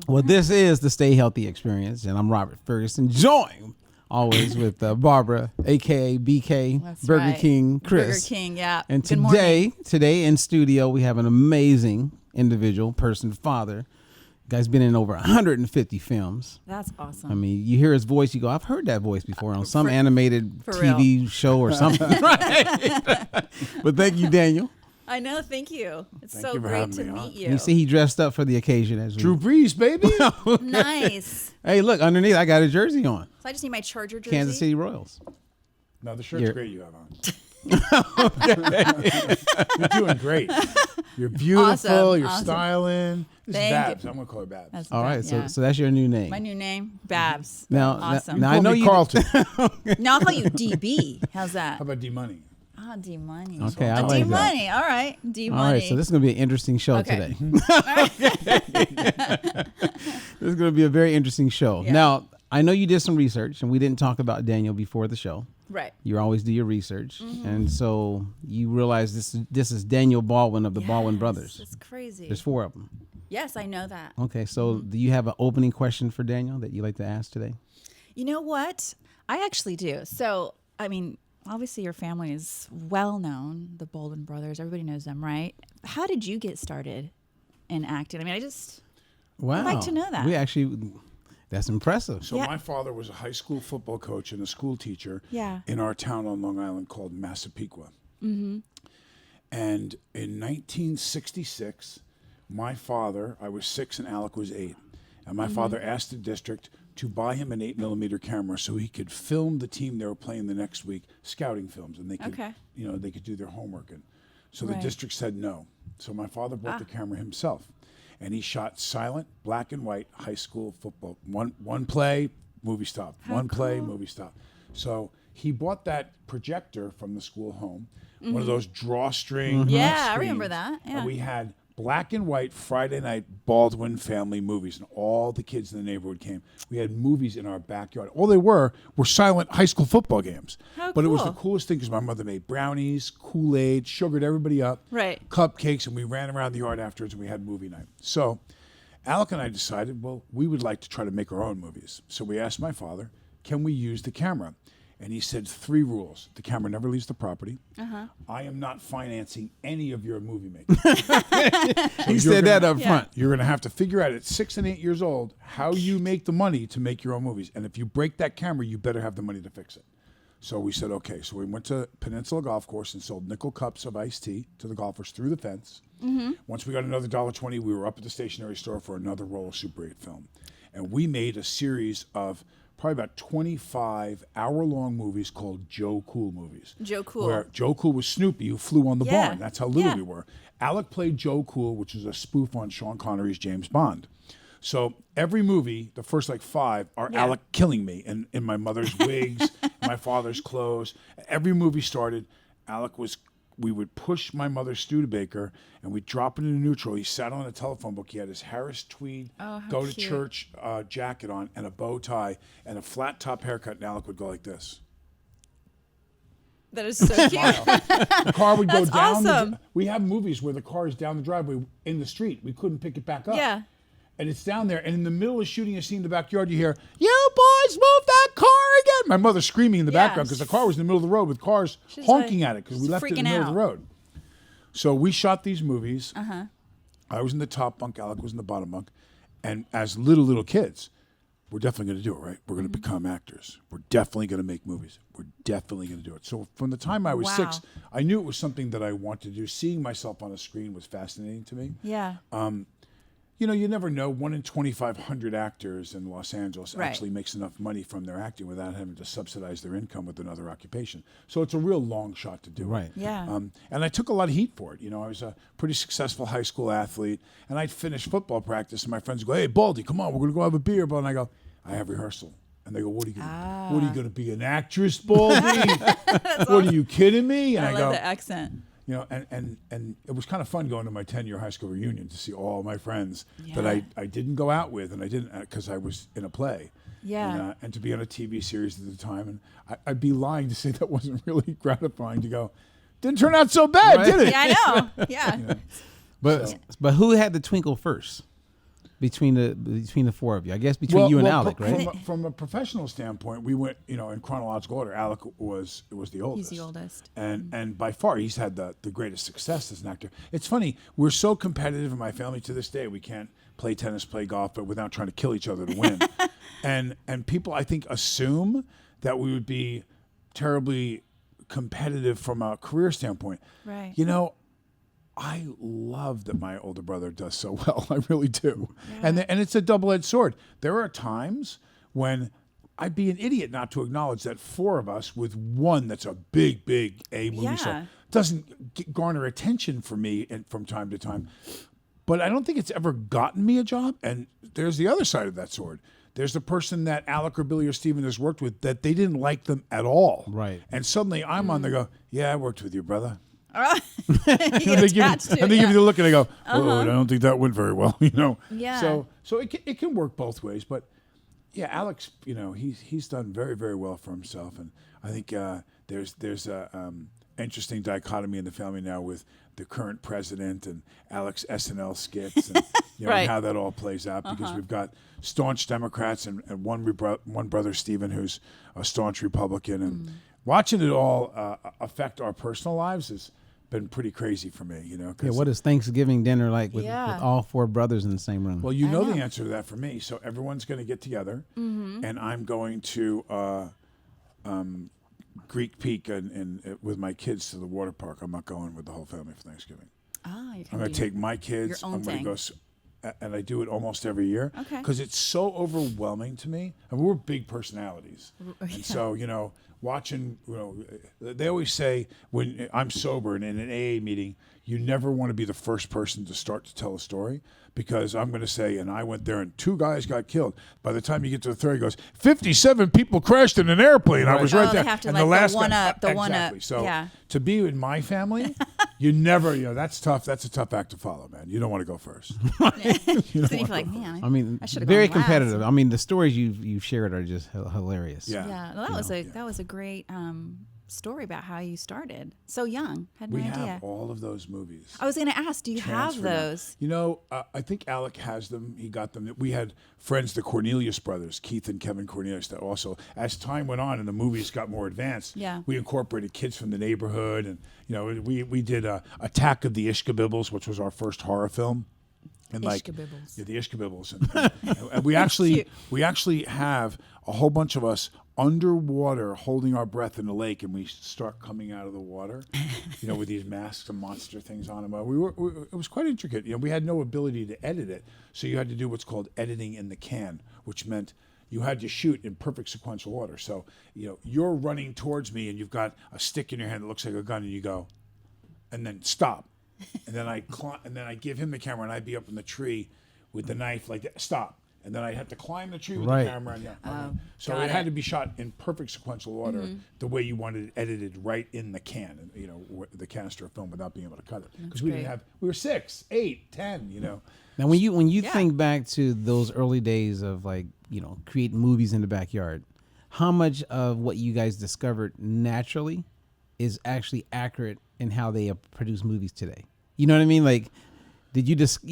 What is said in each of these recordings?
Well, this is the Stay Healthy Experience, and I'm Robert Ferguson, joined always with Barbara, a.k.a. BK, That's Burger right. King, Kris. Burger King, yeah. And Good morning. today in studio, we have an amazing individual, person, father. Guy's been in over 150 films. That's awesome. I mean, you hear his voice, you go, I've heard that voice before on some animated for TV show or something. Right? But thank you, Daniel. I know, thank you. It's Thank so you for great having to me on. meet you. You see, he dressed up for the occasion. As Drew Brees, baby. Nice. Hey, look, underneath, I got a jersey on. So I just need my Charger jersey. Kansas City Royals. No, the shirt's You're- great you have on. You're doing great. You're beautiful. Awesome, You're awesome. styling. This Thank is Babs. you. I'm going to call her Babs. That's All right, yeah. so that's your new name. My new name, Babs. Now, Awesome. now I Call know me you. Carlton. Now I'll call you DB. How's that? How about D-Money? Ah, D Money. Okay, I like that. D Money. All right, D Money. All right, so this is going to be an interesting show Okay. today. This is going to be a very interesting show. Yeah. Now, I know you did some research, and we didn't talk about Daniel before the show. Right. You always do your research, and so you realize this is Daniel Baldwin of the Baldwin brothers. It's crazy. There's 4 of them. Yes, I know that. Okay, so do you have an opening question for Daniel that you'd like to ask today? You know what? I actually do. So, I mean, obviously your family is well known, the Baldwin brothers. Everybody knows them, right? How did you get started in acting? I mean, Wow, I'd like to know that. We actually, that's impressive. So Yeah. my father was a high school football coach and a school teacher Yeah. in our town on Long Island called Massapequa. Mm-hmm. And in 1966, my father, I was 6 and Alec was 8. And my father asked the district to buy him an 8mm camera so he could film the team they were playing the next week, scouting films, and they could, Okay. they could do their homework in. So the Right. district said no. So my father bought the camera himself, and he shot silent, black and white high school football. One play, movie stop. One play, movie stop. So he bought that projector from the school home, one of those drawstring. Yeah, I remember screens, that, yeah. And we had black and white Friday night Baldwin family movies, and all the kids in the neighborhood came. We had movies in our backyard. All they were silent high school football games. How But it was the cool. coolest thing because my mother made brownies, Kool-Aid, sugared everybody up, Right. cupcakes, and we ran around the yard afterwards and we had movie night. So Alec and I decided, well, we would like to try to make our own movies. So we asked my father, can we use the camera? And he said 3 rules. The camera never leaves the property. I am not financing any of your movie making. He said that up front. You're going to have to figure out at 6 and 8 years old how you make the money to make your own movies. And if you break that camera, you better have the money to fix it. So we said, okay. So we went to Peninsula Golf Course and sold nickel cups of iced tea to the golfers through the fence. Once we got another $1.20, we were up at the stationery store for another roll of Super 8 film. And we made a series of probably about 25 hour-long movies called Joe Cool movies. Joe Cool. Where Joe Cool was Snoopy who flew on the Yeah. barn. That's how little Yeah. we were. Alec played Joe Cool, which is a spoof on Sean Connery's James Bond. So every movie, the first 5, are Yeah. Alec killing me in my mother's wigs, my father's clothes. Every movie started, we would push my mother's Studebaker and we'd drop it into neutral. He sat on a telephone book. He had his Harris tweed how go to cute. church jacket on and a bow tie and a flat top haircut. And Alec would go like this. That is so cute. The car would go That's down. awesome. We have movies where the car is down the driveway in the street. We couldn't pick it back up. Yeah. And it's down there. And in the middle of shooting a scene in the backyard, you hear, "You boys move that car again." My mother screaming in the Yeah. background because the car was in the middle of the road with cars She's honking like- at it because we she's left it in the freaking middle of out. the road. So we shot these movies. I was in the top bunk. Alec was in the bottom bunk. And as little kids, we're definitely going to do it, right? We're going to become actors. We're definitely going to make movies. We're definitely going to do it. So from the time I was Wow. 6, I knew it was something that I wanted to do. Seeing myself on a screen was fascinating to me. Yeah. You never know. 1 in 2,500 actors in Los Angeles Right. actually makes enough money from their acting without having to subsidize their income with another occupation. So it's a real long shot to do it. Right. Yeah. And I took a lot of heat for it. I was a pretty successful high school athlete, and I'd finish football practice, and my friends would go, "Hey, Baldy, come on, we're going to go have a beer." And I go, "I have rehearsal." And they go, "What are you going to be, an actress, Baldy? What are you kidding me?" And I I love go, the accent. and it was kind of fun going to my 10-year high school reunion to see all my friends that I didn't go out with, and I didn't because I was in a play. Yeah. And to be on a TV series at the time. And I'd be lying to say that wasn't really gratifying to go, didn't turn out so bad, Right. did it? Yeah, I know. Yeah. But who had the twinkle first between the four of you? I guess between you and Alec, right? From a professional standpoint, we went, in chronological order. Alec was the oldest. He's the oldest. And by far, he's had the greatest success as an actor. It's funny, we're so competitive in my family to this day. We can't play tennis, play golf, but without trying to kill each other to win. and people, I think, assume that we would be terribly competitive from a career standpoint. Right. I love that my older brother does so well. I really do. Yeah. And it's a double-edged sword. There are times when I'd be an idiot not to acknowledge that four of us with one that's a big, big A movie star doesn't garner attention for me from time to time. But I don't think it's ever gotten me a job. And there's the other side of that sword. There's the person that Alec or Billy or Steven has worked with that they didn't like them at all. Right. And suddenly I'm on there go, yeah, I worked with your brother. and They give you the look and I go, oh, I don't think that went very well, Yeah. So it can work both ways, but yeah, Alex, he's done very, very well for himself, and I think there's a interesting dichotomy in the family now with the current president and Alex SNL skits, and Right. and how that all plays out because we've got staunch Democrats and one brother Stephen who's a staunch Republican, and watching it all affect our personal lives is been pretty crazy for me, Yeah, what is Thanksgiving dinner like with Yeah. all four brothers in the same room? Well, I know. the answer to that for me. So everyone's going to get together, and I'm going to Greek Peak and with my kids to the water park. I'm not going with the whole family for Thanksgiving. Oh, you I'm going to take my kids. your own I'm going thing. to go, and I do it almost every year Okay. because it's so overwhelming to me. And we're big personalities, and so watching. They always say when I'm sober and in an AA meeting, you never want to be the first person to start to tell a story because I'm going to say, and I went there and 2 guys got killed. By the time you get to the third, he goes, 57 people crashed in an airplane. I was right there. They have to and like the last the one guy, up, the one up. exactly. So yeah. to be in my family, you never, that's tough. That's a tough act to follow, man. You don't want to go first. So you feel like, man, I mean, I should've very gone last. competitive. I mean, the stories you've shared are just hilarious. Yeah. Yeah, well, that was a great story about how you started so young. Had no We idea. have all of those movies. I was going to ask, do you have Transfer them. those? I think Alec has them. He got them. We had friends, the Cornelius brothers, Keith and Kevin Cornelius, that also, as time went on and the movies got more advanced, Yeah. we incorporated kids from the neighborhood. And, we did Attack of the Ishkabibbles, which was our first horror film. And Ishkabibbles. Yeah, the Ishkabibbles. And we actually have a whole bunch of us underwater holding our breath in the lake, and we start coming out of the water, with these masks and monster things on them. It was quite intricate. We had no ability to edit it, so you had to do what's called editing in the can, which meant you had to shoot in perfect sequential order. So, you're running towards me, and you've got a stick in your hand that looks like a gun, and you go, and then stop. And then I give him the camera, and I'd be up in the tree with the knife like that. Stop. And then I'd have to climb the tree with Right. the camera. And, so got it had it. to be shot in perfect sequential order, the way you wanted it edited right in the can, the canister of film without being able to cut it. Because we great. were 6, 8, 10, Now, when you Yeah. think back to those early days of creating movies in the backyard, how much of what you guys discovered naturally is actually accurate in how they produce movies today? You know what I mean? Like, did you just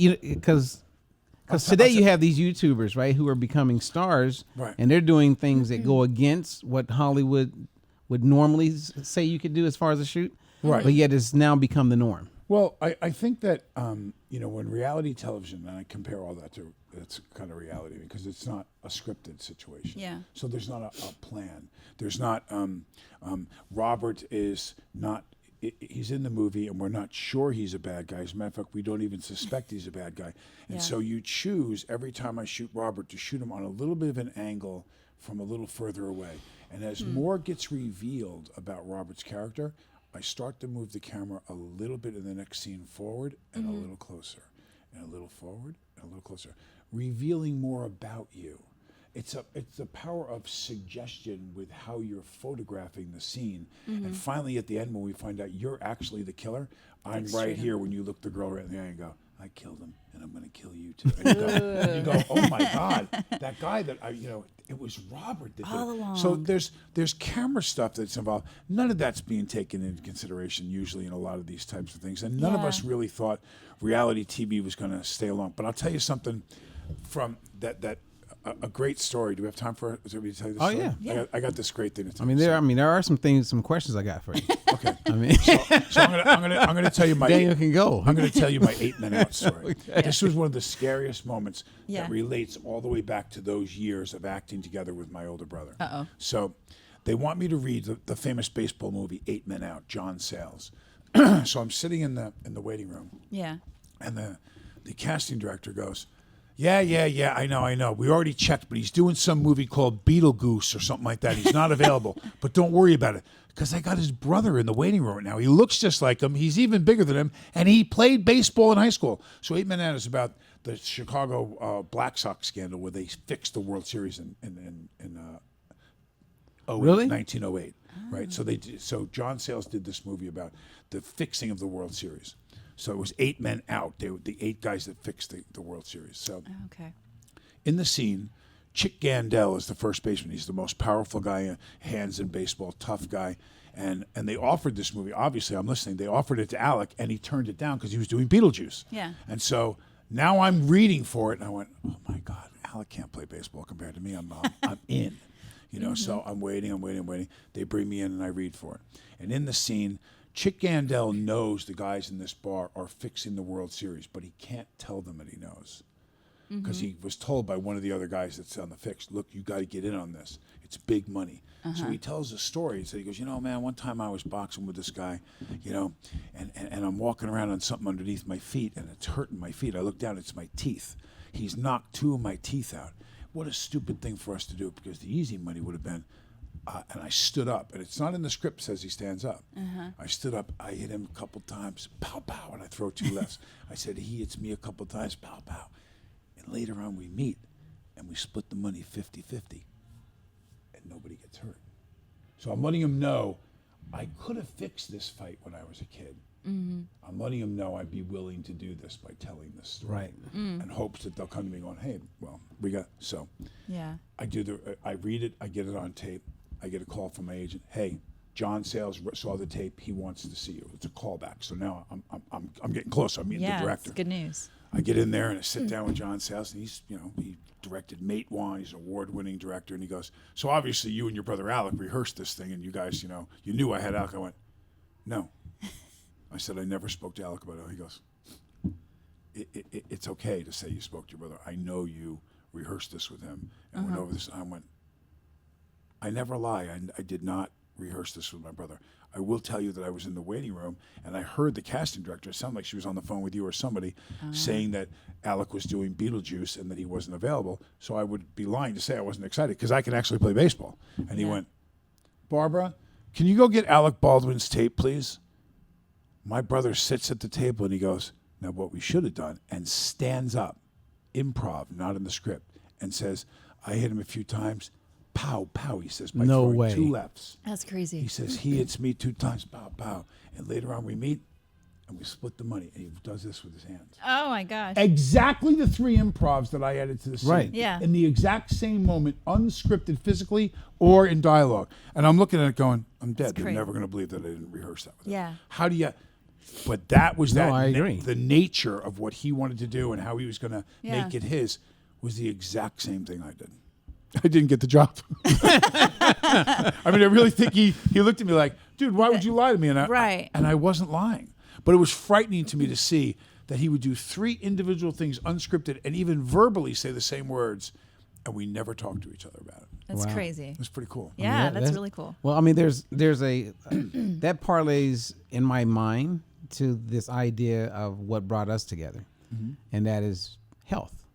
because today you have these YouTubers, right, who are becoming stars, Right. and they're doing things that go against what Hollywood would normally say you could do as far as a shoot, Right. But yet it's now become the norm. Well, I think that, when reality television, and I compare all that to, it's kind of reality because it's not a scripted situation. Yeah. So there's not a plan. There's not, Robert is not, he's in the movie and we're not sure he's a bad guy. As a matter of fact, we don't even suspect he's a bad guy. And Yeah. so you choose every time I shoot Robert to shoot him on a little bit of an angle from a little further away. And as more gets revealed about Robert's character, I start to move the camera a little bit in the next scene forward and a little closer, and a little forward and a little closer, revealing more about you. It's the power of suggestion with how you're photographing the scene. And finally, at the end, when we find out you're actually the killer, I'm That's right true. here when you look the girl right in the eye and go, I killed him, and I'm going to kill you too. And you go, oh my God, that guy that it was Robert that All did it. along. So there's camera stuff that's involved. None of that's being taken into consideration usually in a lot of these types of things, and none of us really thought reality TV was going to stay along. But I'll tell you something from that. A great story. Do we have time for it? Is everybody tell you this Oh, story? yeah. I got this great thing to tell I mean, there are some questions I got for you. Okay. I mean, So I'm gonna tell you my Daniel can go. I'm gonna tell you my 8 Men Out story. Okay. This was one of the scariest moments Yeah. that relates all the way back to those years of acting together with my older brother. Uh-oh. So they want me to read the famous baseball movie 8 Men Out, John Sayles. So I'm sitting in the waiting room, Yeah. and the casting director goes, Yeah, I know. We already checked, but he's doing some movie called Beetlejuice or something like that. He's not available, but don't worry about it, because I got his brother in the waiting room right now. He looks just like him. He's even bigger than him, and he played baseball in high school. So 8 Men Out is about the Chicago Black Sox scandal where they fixed the World Series in Really? 1908, right? So John Sayles did this movie about the fixing of the World Series. So it was 8 Men Out. They were the 8 guys that fixed the World Series. So Okay. in the scene, Chick Gandel is the first baseman. He's the most powerful guy, hands in baseball, tough guy. And they offered this movie. Obviously, I'm listening. They offered it to Alec, and he turned it down because he was doing Beetlejuice. Yeah. And so now I'm reading for it, and I went, oh, my God, Alec can't play baseball compared to me. I'm in. So I'm waiting. They bring me in, and I read for it. And in the scene, Chick Gandel knows the guys in this bar are fixing the World Series, but he can't tell them that he knows. Because he was told by one of the other guys that's on the fix, look, you got to get in on this. It's big money. So he tells a story. So he goes, man, one time I was boxing with this guy, and I'm walking around on something underneath my feet, and it's hurting my feet. I look down, it's my teeth. He's knocked 2 of my teeth out. What a stupid thing for us to do, because the easy money would have been, and I stood up, and it's not in the script says he stands up. I stood up, I hit him a couple times, pow, pow, and I throw 2 lefts. I said, he hits me a couple times, pow, pow. And later on we meet, and we split the money 50-50, and nobody gets hurt. So I'm letting him know I could have fixed this fight when I was a kid. I'm letting him know I'd be willing to do this by telling this story. Right. And hopes that they'll come to me going, hey, well, we got, so. Yeah. I read it, I get it on tape. I get a call from my agent. Hey, John Sayles saw the tape. He wants to see you. It's a callback. So now I'm getting closer. I'm meeting the director. It's good news. I get in there and I sit down with John Sayles, and he's, he directed Mate One. He's an award-winning director, and he goes, so obviously you and your brother Alec rehearsed this thing, and you guys, you knew I had Alec. I went, no. I said, I never spoke to Alec about it. He goes, it's okay to say you spoke to your brother. I know you rehearsed this with him and went over this. I went, I never lie. I did not rehearse this with my brother. I will tell you that I was in the waiting room, and I heard the casting director, it sounded like she was on the phone with you or somebody, saying that Alec was doing Beetlejuice and that he wasn't available. So I would be lying to say I wasn't excited, because I can actually play baseball. And he went, Barbara, can you go get Alec Baldwin's tape, please? My brother sits at the table and he goes, now what we should have done, and stands up, improv, not in the script, and says, I hit him a few times, pow, pow, he says, by No throwing way. 2 lefts. That's crazy. He says, he hits me 2 times, pow, pow. And later on we meet, and we split the money, and he does this with his hands. Oh my gosh. Exactly the 3 improvs that I added to the scene. Right. Yeah. In the exact same moment, unscripted physically or in dialogue. And I'm looking at it going, I'm dead. They're crazy. never going to believe that I didn't rehearse that with him. Yeah. How do you... But that was No, I agree. the nature of what he wanted to do and how he was going to Yeah. make it his was the exact same thing I did. I didn't get the job. I mean, I really think he looked at me like, dude, why would you lie to me? And I wasn't lying. But it was frightening to me to see that he would do 3 individual things unscripted and even verbally say the same words, and we never talked to each other about it. That's Wow. crazy. It was pretty cool. Yeah, that's really cool. Well, I mean, there's a that parlays in my mind to this idea of what brought us together, and that is health,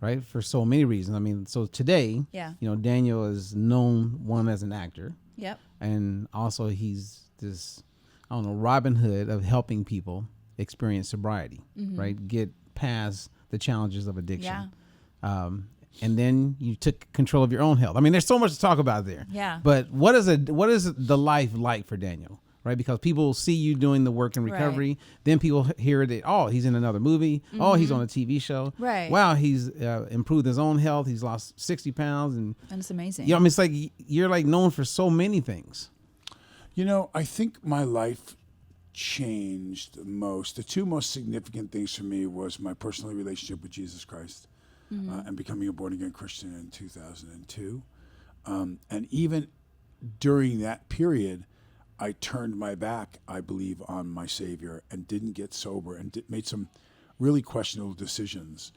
right? For so many reasons. I mean, so today, Yeah. Daniel is known as an actor, Yep. and also he's this, I don't know, Robin Hood of helping people experience sobriety, right? Get past the challenges of addiction. Yeah. And then you took control of your own health. I mean, there's so much to talk about there. Yeah. But what is the life like for Daniel, right? Because people see you doing the work in recovery. Right. Then people hear that, oh, he's in another movie. Oh, he's on a TV show. Right. Wow, he's improved his own health. He's lost 60 pounds. And it's amazing. you know, I mean, it's like you're like known for so many things. You know, I think my life changed the most. The two most significant things for me was my personal relationship with Jesus Christ and becoming a born-again Christian in 2002. And even during that period, I turned my back, I believe, on my Savior and didn't get sober and made some really questionable decisions,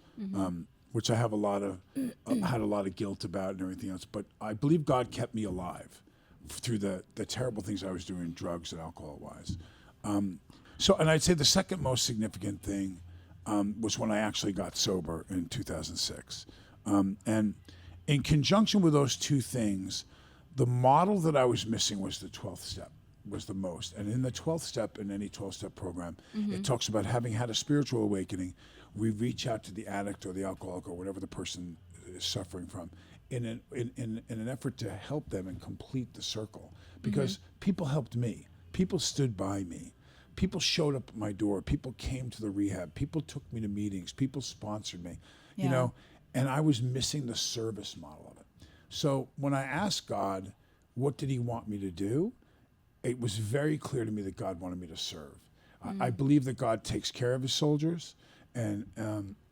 which I have had a lot of guilt about and everything else. But I believe God kept me alive through the terrible things I was doing, drugs and alcohol-wise. So, and I'd say the second most significant thing was when I actually got sober in 2006. And in conjunction with those two things, the model that I was missing was the 12th step, was the most. And in the 12th step, in any 12-step program, it talks about having had a spiritual awakening, we reach out to the addict or the alcoholic or whatever the person is suffering from in an effort to help them and complete the circle. Because people helped me. People stood by me. People showed up at my door. People came to the rehab. People took me to meetings. People sponsored me, you know, and I was missing the service model of it. So when I asked God, what did he want me to do? It was very clear to me that God wanted me to serve. I believe that God takes care of his soldiers, and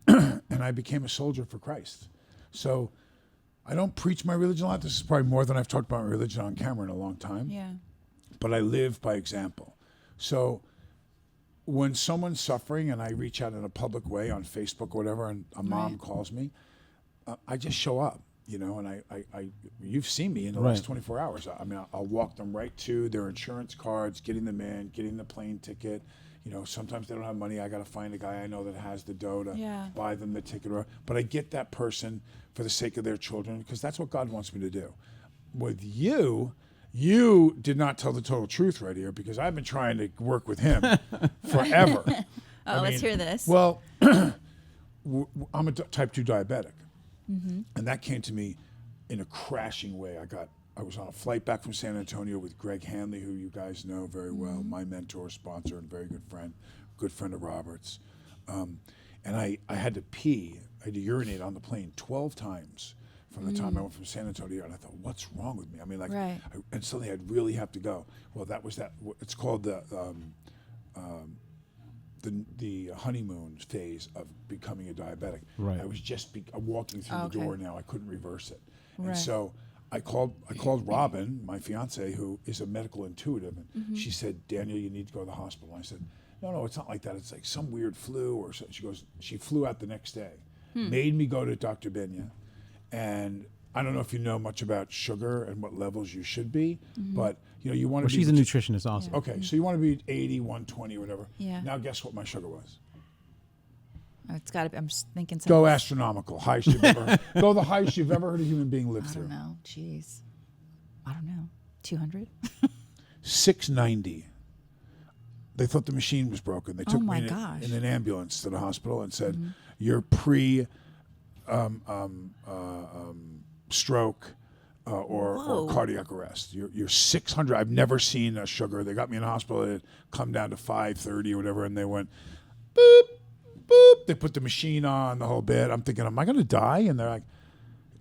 and I became a soldier for Christ. So I don't preach my religion a lot. This is probably more than I've talked about my religion on camera in a long time. Yeah. But I live by example. So when someone's suffering and I reach out in a public way on Facebook or whatever, and a mom calls me, I just show up, you know, and I you've seen me in the last 24 hours. I mean, I'll walk them right to their insurance cards, getting them in, getting the plane ticket. You know, sometimes they don't have money. I got to find a guy I know that has the dough to buy them the ticket. But I get that person for the sake of their children, because that's what God wants me to do. With you did not tell the total truth right here, because I've been trying to work with him forever. Let's hear this. Well, I'm a type 2 diabetic. And that came to me in a crashing way. I was on a flight back from San Antonio with Greg Hanley, who you guys know very well, my mentor, sponsor, and very good friend of Robert's. And I had to pee, I had to urinate on the plane 12 times from the time I went from San Antonio, and I thought, what's wrong with me? I mean, like, and suddenly I'd really have to go. Well, that was that. It's called the honeymoon phase of becoming a diabetic. Right. I was just walking through the door now. I couldn't reverse it, and so I called Robin, my fiance, who is a medical intuitive, and she said, Daniel, you need to go to the hospital. And I said, no, it's not like that. It's like some weird flu or so. She goes, she flew out the next day, made me go to Dr. Benya. And I don't know if you know much about sugar and what levels you should be, but you know, you want to be. She's a nutritionist also. Okay, so you want to be 80, 120, or whatever. Yeah. Now guess what my sugar was? It's got to be, I'm just thinking something. Go astronomical. Highest you've ever heard. Go the highest you've ever heard a human being live through. I don't know. Jeez. I don't know. 200? 690. They thought the machine was broken. They took me in an ambulance to the hospital and said, you're stroke or cardiac arrest. You're 600. I've never seen a sugar. They got me in the hospital. It had come down to 530 or whatever, and they went, boop, boop. They put the machine on, the whole bit. I'm thinking, am I going to die? And they're like,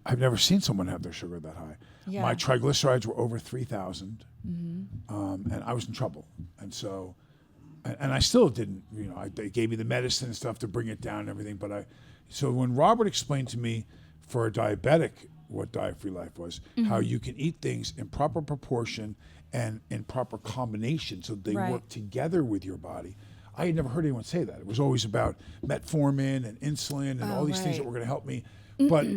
I've never seen someone have their sugar that high. Yeah. My triglycerides were over 3,000, and I was in trouble. And so, and I still didn't, you know, they gave me the medicine and stuff to bring it down and everything, but so when Robert explained to me for a diabetic what diet-free life was, how you can eat things in proper proportion and in proper combination so they work together with your body. I had never heard anyone say that. It was always about metformin and insulin and all these things that were going to help me. But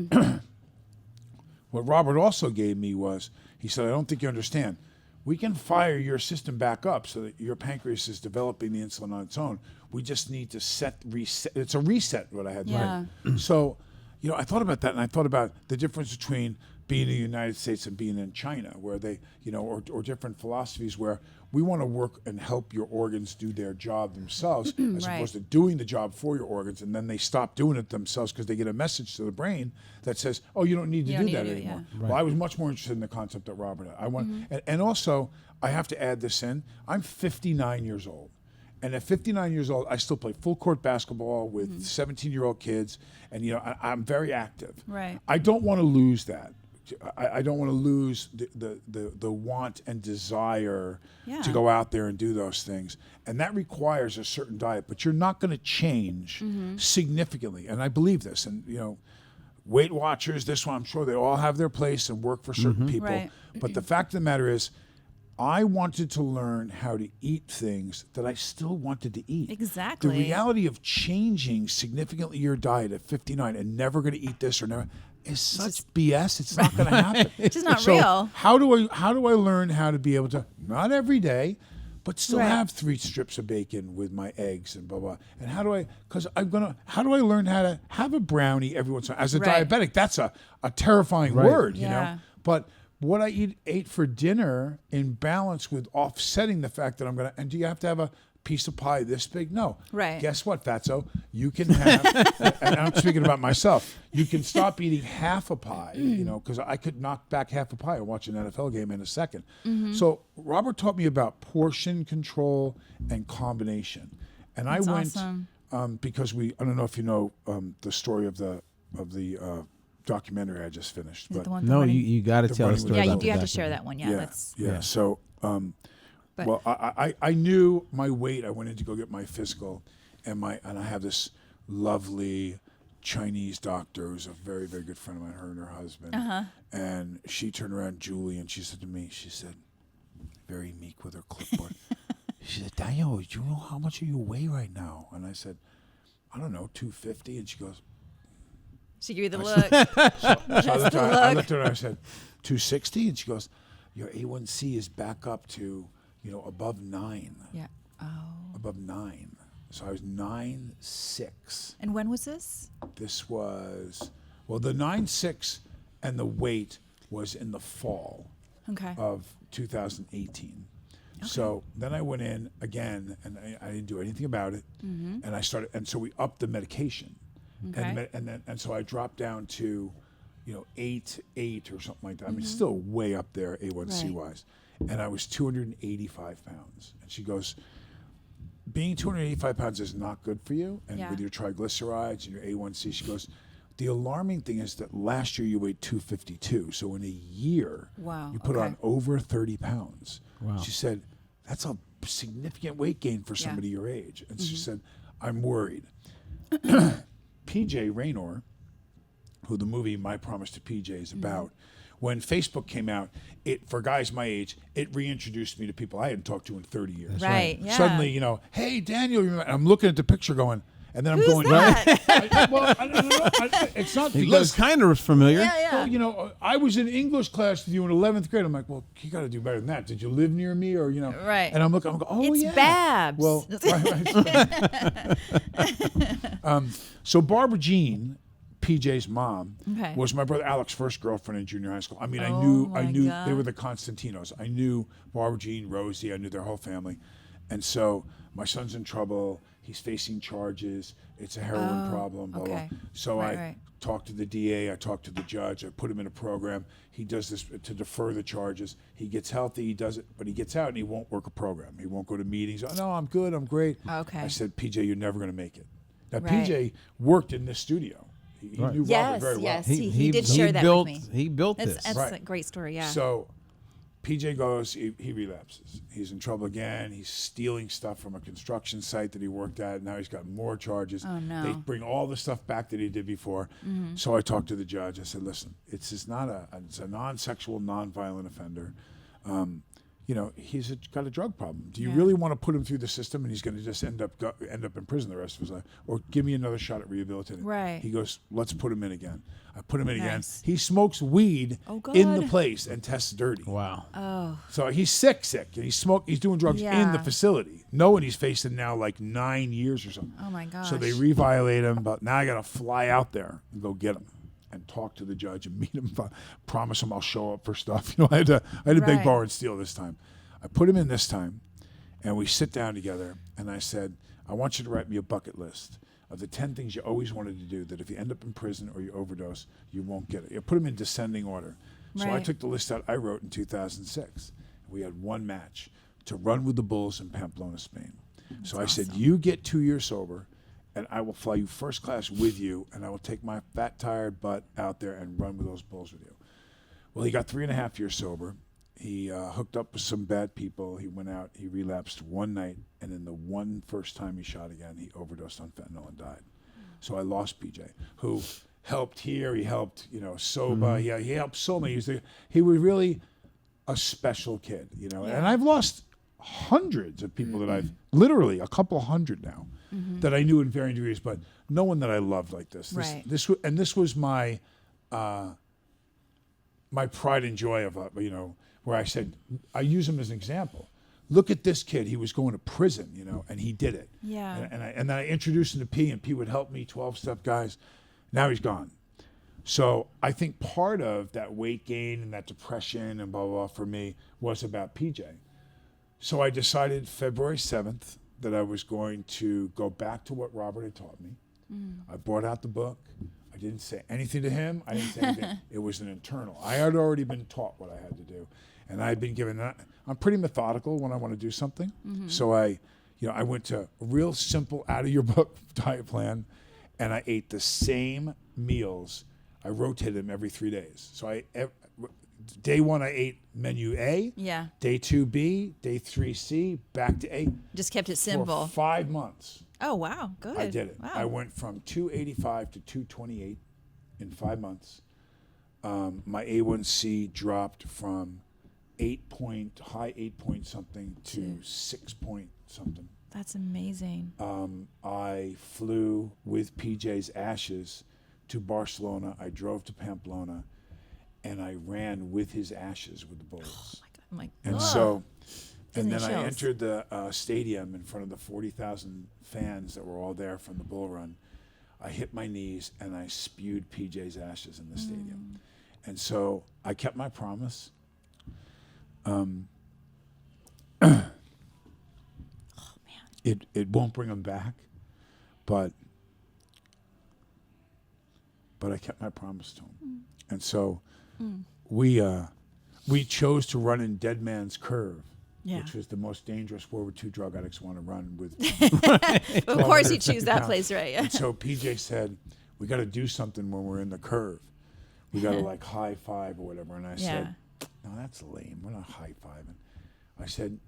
what Robert also gave me was, he said, I don't think you understand. We can fire your system back up so that your pancreas is developing the insulin on its own. We just need to reset. It's a reset, what I had. Yeah. Right? So, you know, I thought about that, and I thought about the difference between being in the United States and being in China, where they, or different philosophies where we want to work and help your organs do their job themselves, as Right. opposed to doing the job for your organs, and then they stop doing it themselves because they get a message to the brain that says, "Oh, you don't need to You do don't need that to do it, anymore." yeah. Well, I was much more interested in the concept that Robert had. I want, and also I have to add this in. I'm 59 years old. And at 59 years old, I still play full court basketball with 17-year-old kids, and I'm very active. Right. I don't want to lose that. I don't want to lose the want and desire Yeah. to go out there and do those things, and that requires a certain diet. But you're not going to change significantly, and I believe this. And Weight Watchers, this one, I'm sure they all have their place and work for certain people. Right. But the fact of the matter is, I wanted to learn how to eat things that I still wanted to eat. Exactly. The reality of changing significantly your diet at 59 and never going to eat this or never is such BS. It's not going to happen. It's just not So real. How do I learn how to be able to, not every day, but still Right. have 3 strips of bacon with my eggs and blah blah. And how do I learn how to have a brownie every once in a while? As a Right. diabetic, that's a terrifying Right. word, Yeah. But what I ate for dinner in balance with offsetting the fact that and do you have to have a piece of pie this big? No. Right. Guess what, fatso? You can have, and I'm speaking about myself, you can stop eating half a pie, because I could knock back half a pie and watch an NFL game in a second. So Robert taught me about portion control and combination. And That's I went, awesome. because I don't know if you know the story of the documentary I just finished, but The one No, running- you got to The tell the running story. with- Yeah, you about do the have to documentary. share that one. Yeah, that's. yeah. So, But- well, I knew my weight. I went in to go get my physical, and I have this lovely Chinese doctor who's a very, very good friend of mine, her and her husband. And she turned around, Julie, and she said to me, very meek with her clipboard, she said, "Daniel, do you know how much you weigh right now?" And I said, "I don't know, 250." And she goes, She gave you the look. so I looked at her and I said, 260? And she goes, "Your A1C is back up to, above 9. Yeah. Oh. Above 9. So I was 9.6. And when was this? This was, the 9.6 and the weight was in the fall Okay. of 2018. So then I went in again, and I didn't do anything about it. And I started, and so we upped the medication. Okay. And so I dropped down to, 8 or something like that. I mean, still way up there A1C wise. And I was 285 pounds. And she goes, "Being 285 pounds is not good for you. And Yeah. with your triglycerides and your A1C," she goes, "the alarming thing is that last year you weighed 252. So in a year, Wow, you put okay. on over 30 pounds. Wow. She said, that's a significant weight gain for somebody your age." And she said, "I'm worried." PJ Raynor, who the movie My Promise to PJ is about, when Facebook came out, for guys my age, it reintroduced me to people I hadn't talked to in 30 years. Right. Yeah. Suddenly, "Hey, Daniel," and I'm looking at the picture going, and then I'm Who's going, that? I don't know. It's not He looks because, kind of familiar. Yeah. Yeah. well, I was in English class with you in 11th grade. I'm like, well, you got to do better than that. Did you live near me or, Right. And I'm looking, oh, It's yeah. Babs. Well, right. So Barbara Jean, PJ's mom, Okay. was my brother Alex's first girlfriend in junior high school. I mean, I Oh, knew my they were God. the Constantinos. I knew Barbara Jean, Rosie. I knew their whole family. And so my son's in trouble. He's facing charges. It's a heroin problem. Blah, okay. blah. So Right, I right. talked to the DA. I talked to the judge. I put him in a program. He does this to defer the charges. He gets healthy. He does it, but he gets out and he won't work a program. He won't go to meetings. "Oh, no, I'm good. I'm great." Okay. I said, "PJ, you're never going to make it." Now, Right. PJ worked in this studio. He Right. knew Robert Yes. very well. Yes. He did share that built, with me. He built That's this. Right. a great story. Yeah. So PJ goes, he relapses. He's in trouble again. He's stealing stuff from a construction site that he worked at. Now he's got more charges. Oh, no. They bring all the stuff back that he did before. So I talked to the judge. I said, "Listen, it's a non-sexual, non-violent offender. He's got a drug problem. Do you Yeah. really want to put him through the system and he's going to just end up in prison the rest of his life, or give me another shot at rehabilitating?" Right. He goes, "Let's put him in again." I put him in Nice. again. He smokes weed Oh, in the God. place and tests dirty. Wow. Oh. So he's sick, and he's doing drugs in the Yeah. facility, knowing he's facing now like 9 years or something. Oh my gosh. So they re-violate him, but now I got to fly out there and go get him. and talk to the judge and meet him, promise him I'll show up for stuff. I had to beg, Right. borrow, and steal this time. I put him in this time, and we sit down together, and I said, I want you to write me a bucket list of the 10 things you always wanted to do that if you end up in prison or you overdose, you won't get it. I put them in descending order. So I Right. took the list out I wrote in 2006. We had one match to run with the Bulls in Pamplona, Spain. So I said, you get 2 years sober, and I will fly you first class with you, and I will take my fat, tired butt out there and run with those Bulls with you. Well, he got 3.5 years sober. He hooked up with some bad people. He went out. He relapsed one night, and then the one first time he shot again, he overdosed on fentanyl and died. So I lost PJ, who helped here. He helped, sober. Yeah, he helped so many. He was really a special kid, And I've lost hundreds of people that I've literally a couple hundred now that I knew in varying degrees, but no one that I loved like this. Right. This was my my pride and joy of where I said, I use him as an example. Look at this kid. He was going to prison, and he did it. Yeah. And then I introduced him to P, and P would help me, 12-step guys. Now he's gone. So I think part of that weight gain and that depression and blah, blah, blah for me was about PJ. So I decided February 7th that I was going to go back to what Robert had taught me. I brought out the book. I didn't say anything to him. I didn't say anything. It was an internal. I had already been taught what I had to do. And I had been given that. I'm pretty methodical when I want to do something. So I went to a real simple out of your book diet plan, and I ate the same meals. I rotated them every 3 days. So day 1 I ate menu A. Yeah. Day 2 B. Day 3 C. Back to A. Just kept it simple. For 5 months. Oh, wow. Good. I did it. Wow. I went from 285 to 228 in 5 months. My A1C dropped from high 8 point something to 6 point something. That's amazing. I flew with PJ's ashes to Barcelona. I drove to Pamplona, and I ran with his ashes with the Bulls. Oh, my God. I'm like, And ugh. so, and Gives then me I chills. entered the stadium in front of the 40,000 fans that were all there from the Bull Run. I hit my knees and I spewed PJ's ashes in the stadium. And so I kept my promise. It won't bring him back, but I kept my promise to him. And so we chose to run in Dead Man's Curve, which was the most dangerous World War II drug addicts want to run with. Of course you choose that place, right? And so PJ said, we got to do something when we're in the curve. We got to like high five or whatever. And I said, no, that's lame. We're not high fiving. I said,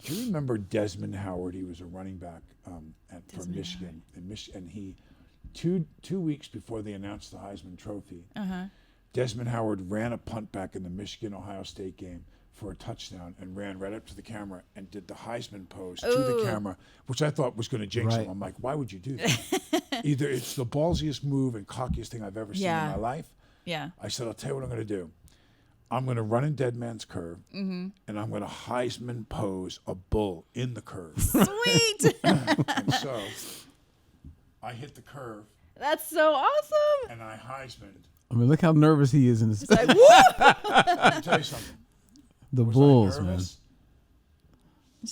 do you remember Desmond Howard? He was a running back from Michigan. And he, two weeks before they announced the Heisman Trophy, Desmond Howard ran a punt back in the Michigan-Ohio State game for a touchdown and ran right up to the camera and did the Heisman pose to the camera, which I thought was going to jinx him. I'm like, why would you do that? Either it's the ballsiest move and cockiest thing I've ever seen in my life. Yeah. I said, I'll tell you what I'm going to do. I'm going to run in Dead Man's Curve, and I'm going to Heisman pose a bull in the curve. Sweet. And so I hit the curve, That's so awesome. and I Heismaned. I mean, look how nervous he is in this. It's like, woo! Let me tell you something. The Was Bulls, I man. nervous?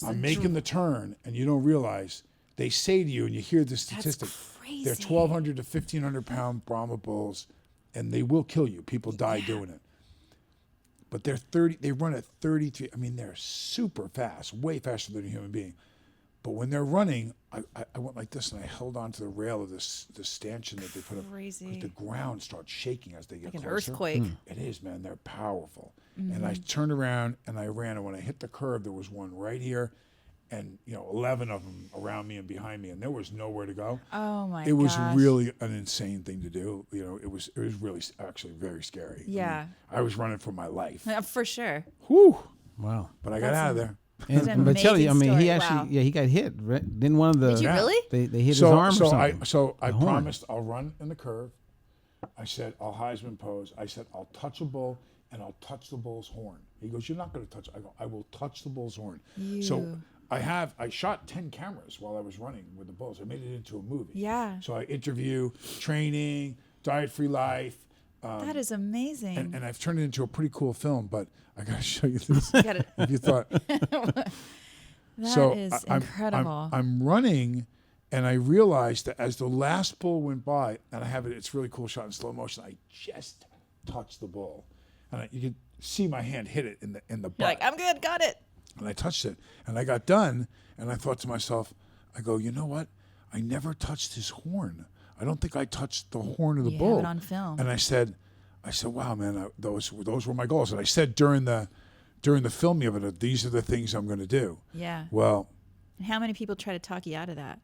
I'm making the turn, and you don't realize they say to you, and you hear this statistic. crazy. They're 1,200 to 1,500 pound Brahma bulls, and they will kill you. People die doing it. But they're 30. They run at 33. I mean, they're super fast, way faster than a human being. But when they're running, I went like this, and I held onto the rail of this stanchion that they put up. Crazy. Because the ground starts shaking as they get Like an closer. earthquake. It is, man. They're powerful. And I turned around and I ran. And when I hit the curve, there was one right here, and 11 of them around me and behind me, and there was nowhere to go. Oh my! It was gosh. really an insane thing to do. It was really actually very scary. Yeah. I was running for my life. For sure. Whew. Wow. But I got out of there. It's an But tell you, I amazing mean, he story. actually, Wow. he got hit. Right? Didn't one of the Did you really? they hit his arm or something? So I The horn. promised I'll run in the curve. I said I'll Heisman pose. I said I'll touch a bull and I'll touch the bull's horn. He goes, you're not going to touch it. I go, I will touch the bull's horn. So I shot 10 cameras while I was running with the bulls. I made it into a movie. Yeah. So I interview, training, diet-free life, That is amazing. And I've turned it into a pretty cool film, but I got to show you this. You gotta- If you thought. That So is I'm incredible. I'm running, and I realized that as the last bull went by, and I have it, it's a really cool shot in slow motion. I just touched the bull, and you could see my hand hit it in the butt. You're like, I'm good, got it. And I touched it, and I got done, and I thought to myself, I go, you know what? I never touched his horn. I don't think I touched the horn of the You bull. have it on film. And I said, wow, man, those were my goals. And I said during the filming of it, these are the things I'm going to do. Yeah. Well, And how many people try to talk you out of that?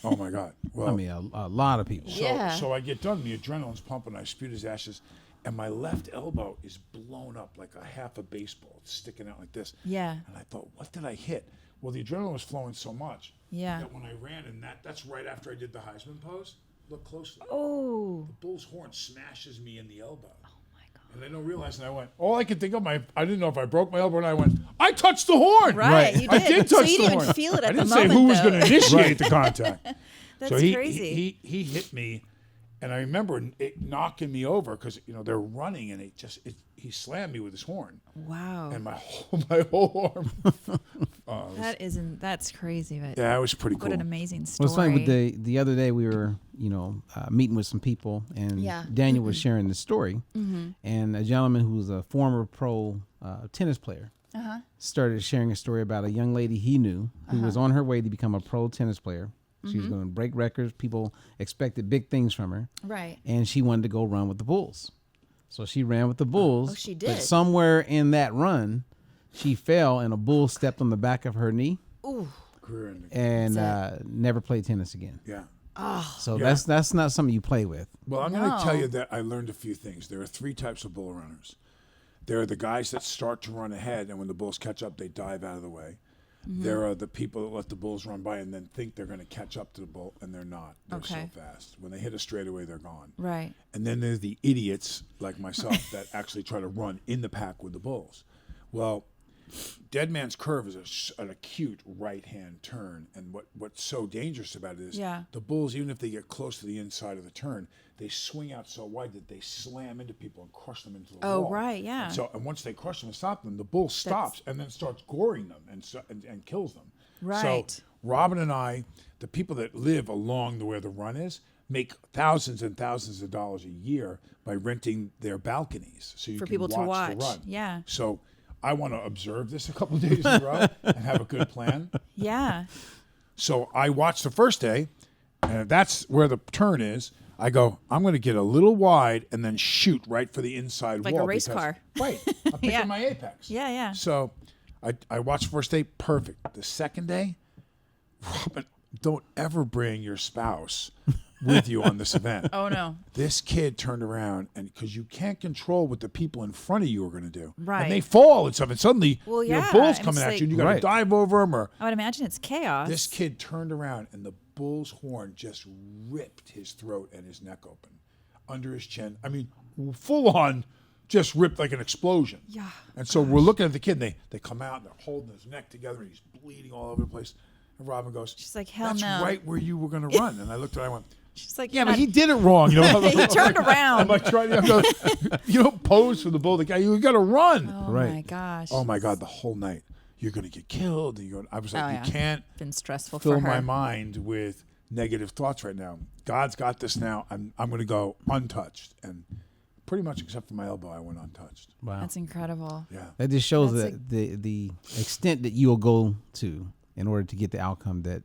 oh my God. Well, I mean, a lot of people. Yeah. So I get done, the adrenaline's pumping, I spewed his ashes, and my left elbow is blown up like a half a baseball. It's sticking out like this. Yeah. And I thought, what did I hit? Well, the adrenaline was flowing so much Yeah. that when I ran, and that's right after I did the Heisman pose. Look closely. Oh. The bull's horn smashes me in the elbow. Oh my God. And I don't realize, and I went, all I could think of, I didn't know if I broke my elbow, and I went, I touched the horn. Right. You did. I did touch so you the didn't horn. even feel it at I didn't the say moment, who was though. going to initiate the contact. That's So he crazy. he hit me, and I remember it knocking me over because they're running, and he slammed me with his horn, Wow. and my whole arm. That's crazy. But Yeah, it was pretty cool. what an amazing Well, story. it's funny with the other day we were meeting with some people, and Yeah. Daniel was sharing the story, and a gentleman who was a former pro tennis player started sharing a story about a young lady he knew who was on her way to become a pro tennis player. She was going to break records. People expected big things from her, Right. and she wanted to go run with the Bulls. So she ran with the Bulls. Oh, she But did. somewhere in that run, she fell, and a bull stepped on the back of her knee, Ooh. Career ending. and never played tennis again. Yeah. So Yeah. that's not something you play with. Well, I'm going to tell No. you that I learned a few things. There are 3 types of bull runners. There are the guys that start to run ahead, and when the bulls catch up, they dive out of the way. There are the people that let the bulls run by and then think they're going to catch up to the bull, and they're not. They're Okay. so fast. When they hit a straightaway, they're gone. Right. And then there's the idiots like myself that actually try to run in the pack with the bulls. Well, Dead Man's Curve is an acute right-hand turn, and what's so dangerous about it is Yeah. the bulls, even if they get close to the inside of the turn, they swing out so wide that they slam into people and crush them into the Oh, wall. right, yeah. And once they crush them and stop them, the bull stops and then starts goring them and kills them. Right. So Robin and I, the people that live along where the run is, make thousands and thousands of dollars a year by renting their balconies so you For can people to watch the watch. run. Yeah. So I want to observe this a couple of days in a row and have a good plan. Yeah. So I watched the first day, and that's where the turn is. I go, I'm going to get a little wide and then shoot right for the inside Like wall. a race car. Right. I'm picking Yeah. my apex. Yeah, yeah. So I watched the first day, perfect. The second day, Robin, don't ever bring your spouse with you on this event. Oh no. This kid turned around, and because you can't control what the people in front of you are going to do. Right. And they fall and stuff, and suddenly Well, your yeah, bull's and coming it's at like- you, and you got to Right. dive over them. Or I would imagine it's chaos. this kid turned around, and the bull's horn just ripped his throat and his neck open under his chin. I mean, full on, just ripped like an explosion. Yeah. And so we're looking at the kid, and they come out, and they're holding his neck together, and he's bleeding all over the place. And Robin goes, She's like, hell "That's no." right where you were going to run." And I looked at her, I went, She's like, "Yeah, but he did it wrong." You know, he turned around. I'm like trying to go, you don't pose for the bull. The guy, you got to run. Oh Right. my gosh. Oh my God, the whole night. You're going to get killed. And I was like, Oh, you yeah. can't Been stressful fill for her. my mind with negative thoughts right now. God's got this now. I'm going to go untouched. And pretty much except for my elbow, I went untouched. Wow. That's incredible. Yeah. That just shows That's that the extent that you'll go to in order to get the outcome that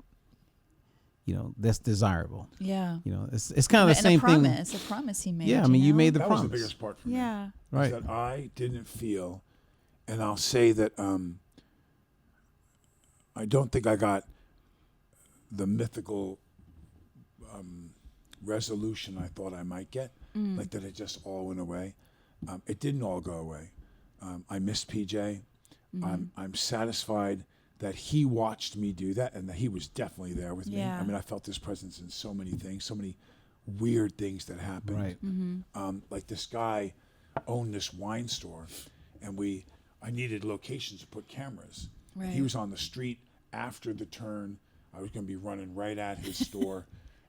that's desirable. Yeah. It's kind of the And same a promise, a promise he made. Yeah, I mean, you know? made the That promise. was the biggest part for me. Yeah. is Right. that I didn't feel, and I'll say that I don't think I got the mythical resolution I thought I might get, like that it just all went away. It didn't all go away. I missed PJ. I'm satisfied that he watched me do that and that he was definitely there with me. Yeah. I mean, I felt his presence in so many things, so many weird things that happened. Right. Like this guy owned this wine store, and I needed locations to put cameras. Right. He was on the street after the turn. I was going to be running right at his store,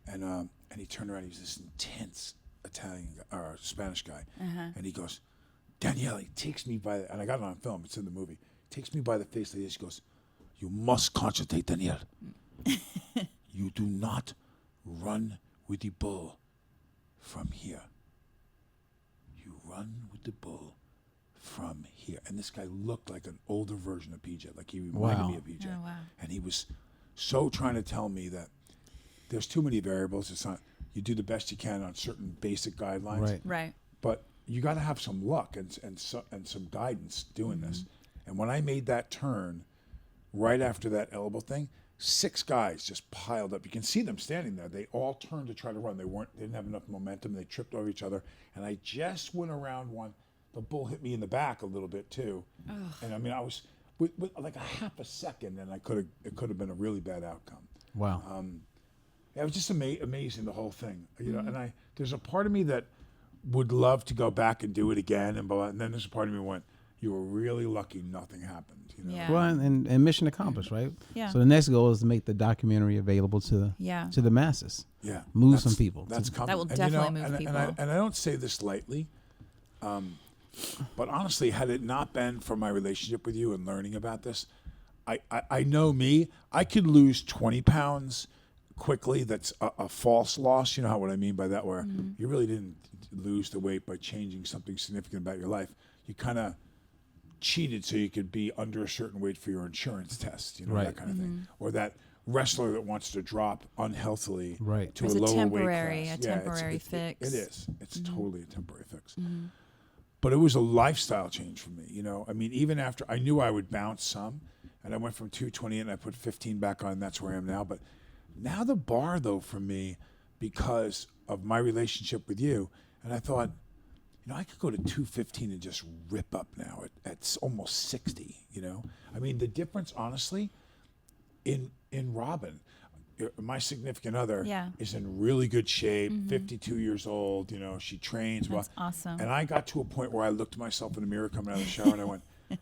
and he turned around. He was this intense Italian or Spanish guy, and he goes, Danielle, he takes me by, and I got it on film. It's in the movie. Takes me by the face like this. He goes, "You must concentrate, Danielle. You do not run with the bull from here. You run with the bull from here." And this guy looked like an older version of PJ, like he reminded me of PJ. Oh, wow. And he was so trying to tell me that there's too many variables. It's not, you do the best you can on certain basic guidelines. Right. But you got to have some luck and some guidance doing this. And when I made that turn, right after that elbow thing, 6 guys just piled up. You can see them standing there. They all turned to try to run. They didn't have enough momentum. They tripped over each other. And I just went around one. The bull hit me in the back a little bit too. Ugh. And I mean, I was with like a half a second, and it could have been a really bad outcome. Wow. It was just amazing, the whole thing. You know, and there's a part of me that would love to go back and do it again, and blah, and then there's a part of me that went, you were really lucky nothing happened. You know? Yeah. Well, and mission accomplished, right? Yeah. So the next goal is to make the documentary available to the masses. Yeah. Move some people. That's coming. That will And, definitely move people. And I don't say this lightly, but honestly, had it not been for my relationship with you and learning about this, I know me. I could lose 20 pounds quickly. That's a false loss. You know what I mean by that, where you really didn't lose the weight by changing something significant about your life. You kind of cheated so you could be under a certain weight for your insurance test, you know, Right. that kind of thing. Or that wrestler that wants to drop unhealthily Right. to It's a a lower temporary- weight class. a temporary fix. It is. It's totally a temporary fix. But it was a lifestyle change for me, you know. I mean, even after I knew I would bounce some, and I went from 228 and I put 15 back on, and that's where I am now. But now the bar, though, for me, because of my relationship with you, and I thought, you know, I could go to 215 and just rip up now at almost 60, you know. I mean, the difference, honestly, in Robin, my significant other Yeah. is in really good shape, 52 years old, you know, she trains. That's awesome. And I got to a point where I looked at myself in the mirror coming out of the shower and I went, man,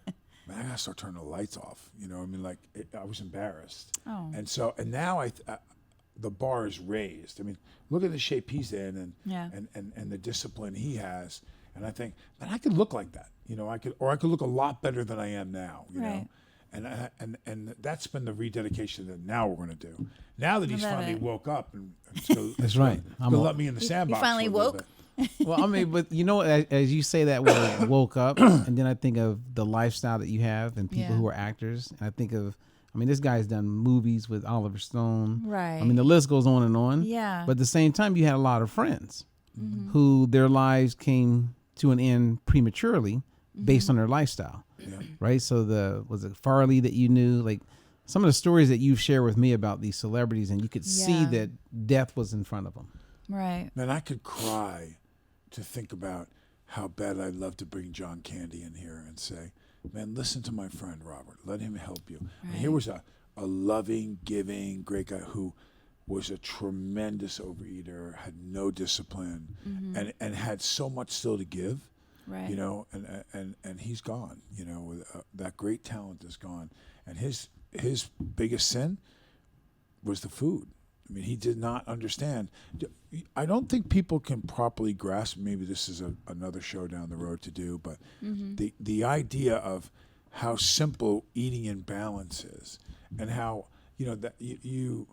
I gotta start turning the lights off. You know, I mean, like, I was embarrassed. Oh. And now the bar is raised. I mean, look at the shape he's in and the discipline he has. And I think, man, I could look like that. You know, I could look a lot better than I am now. You know, and that's been the rededication that now we're going to do. Now that he's love finally it. woke up and That's right. He'll let me in the sandbox. finally for a little woke? bit. Well, I mean, but you know, as you say that word, woke up, and then I think of the lifestyle that you have and people Yeah. who are actors. And I think of, I mean, this guy's done movies with Oliver Stone. Right. I mean, the list goes on and on. Yeah. But at the same time, you had a lot of friends who their lives came to an end prematurely based on their lifestyle. Yeah. Right. So was it Farley that you knew? Like some of the stories that you've shared with me about these celebrities, and you could see Yeah. that death was in front of them. Right. Man, I could cry to think about how bad I'd love to bring John Candy in here and say, man, listen to my friend Robert. Let him help you. And here was a loving, giving, great guy who was a tremendous overeater, had no discipline, and had so much still to give. Right. You know, and he's gone. You know, that great talent is gone. And his biggest sin was the food. I mean, he did not understand. I don't think people can properly grasp. Maybe this is another show down the road to do, but the idea of how simple eating in balance is, and how that you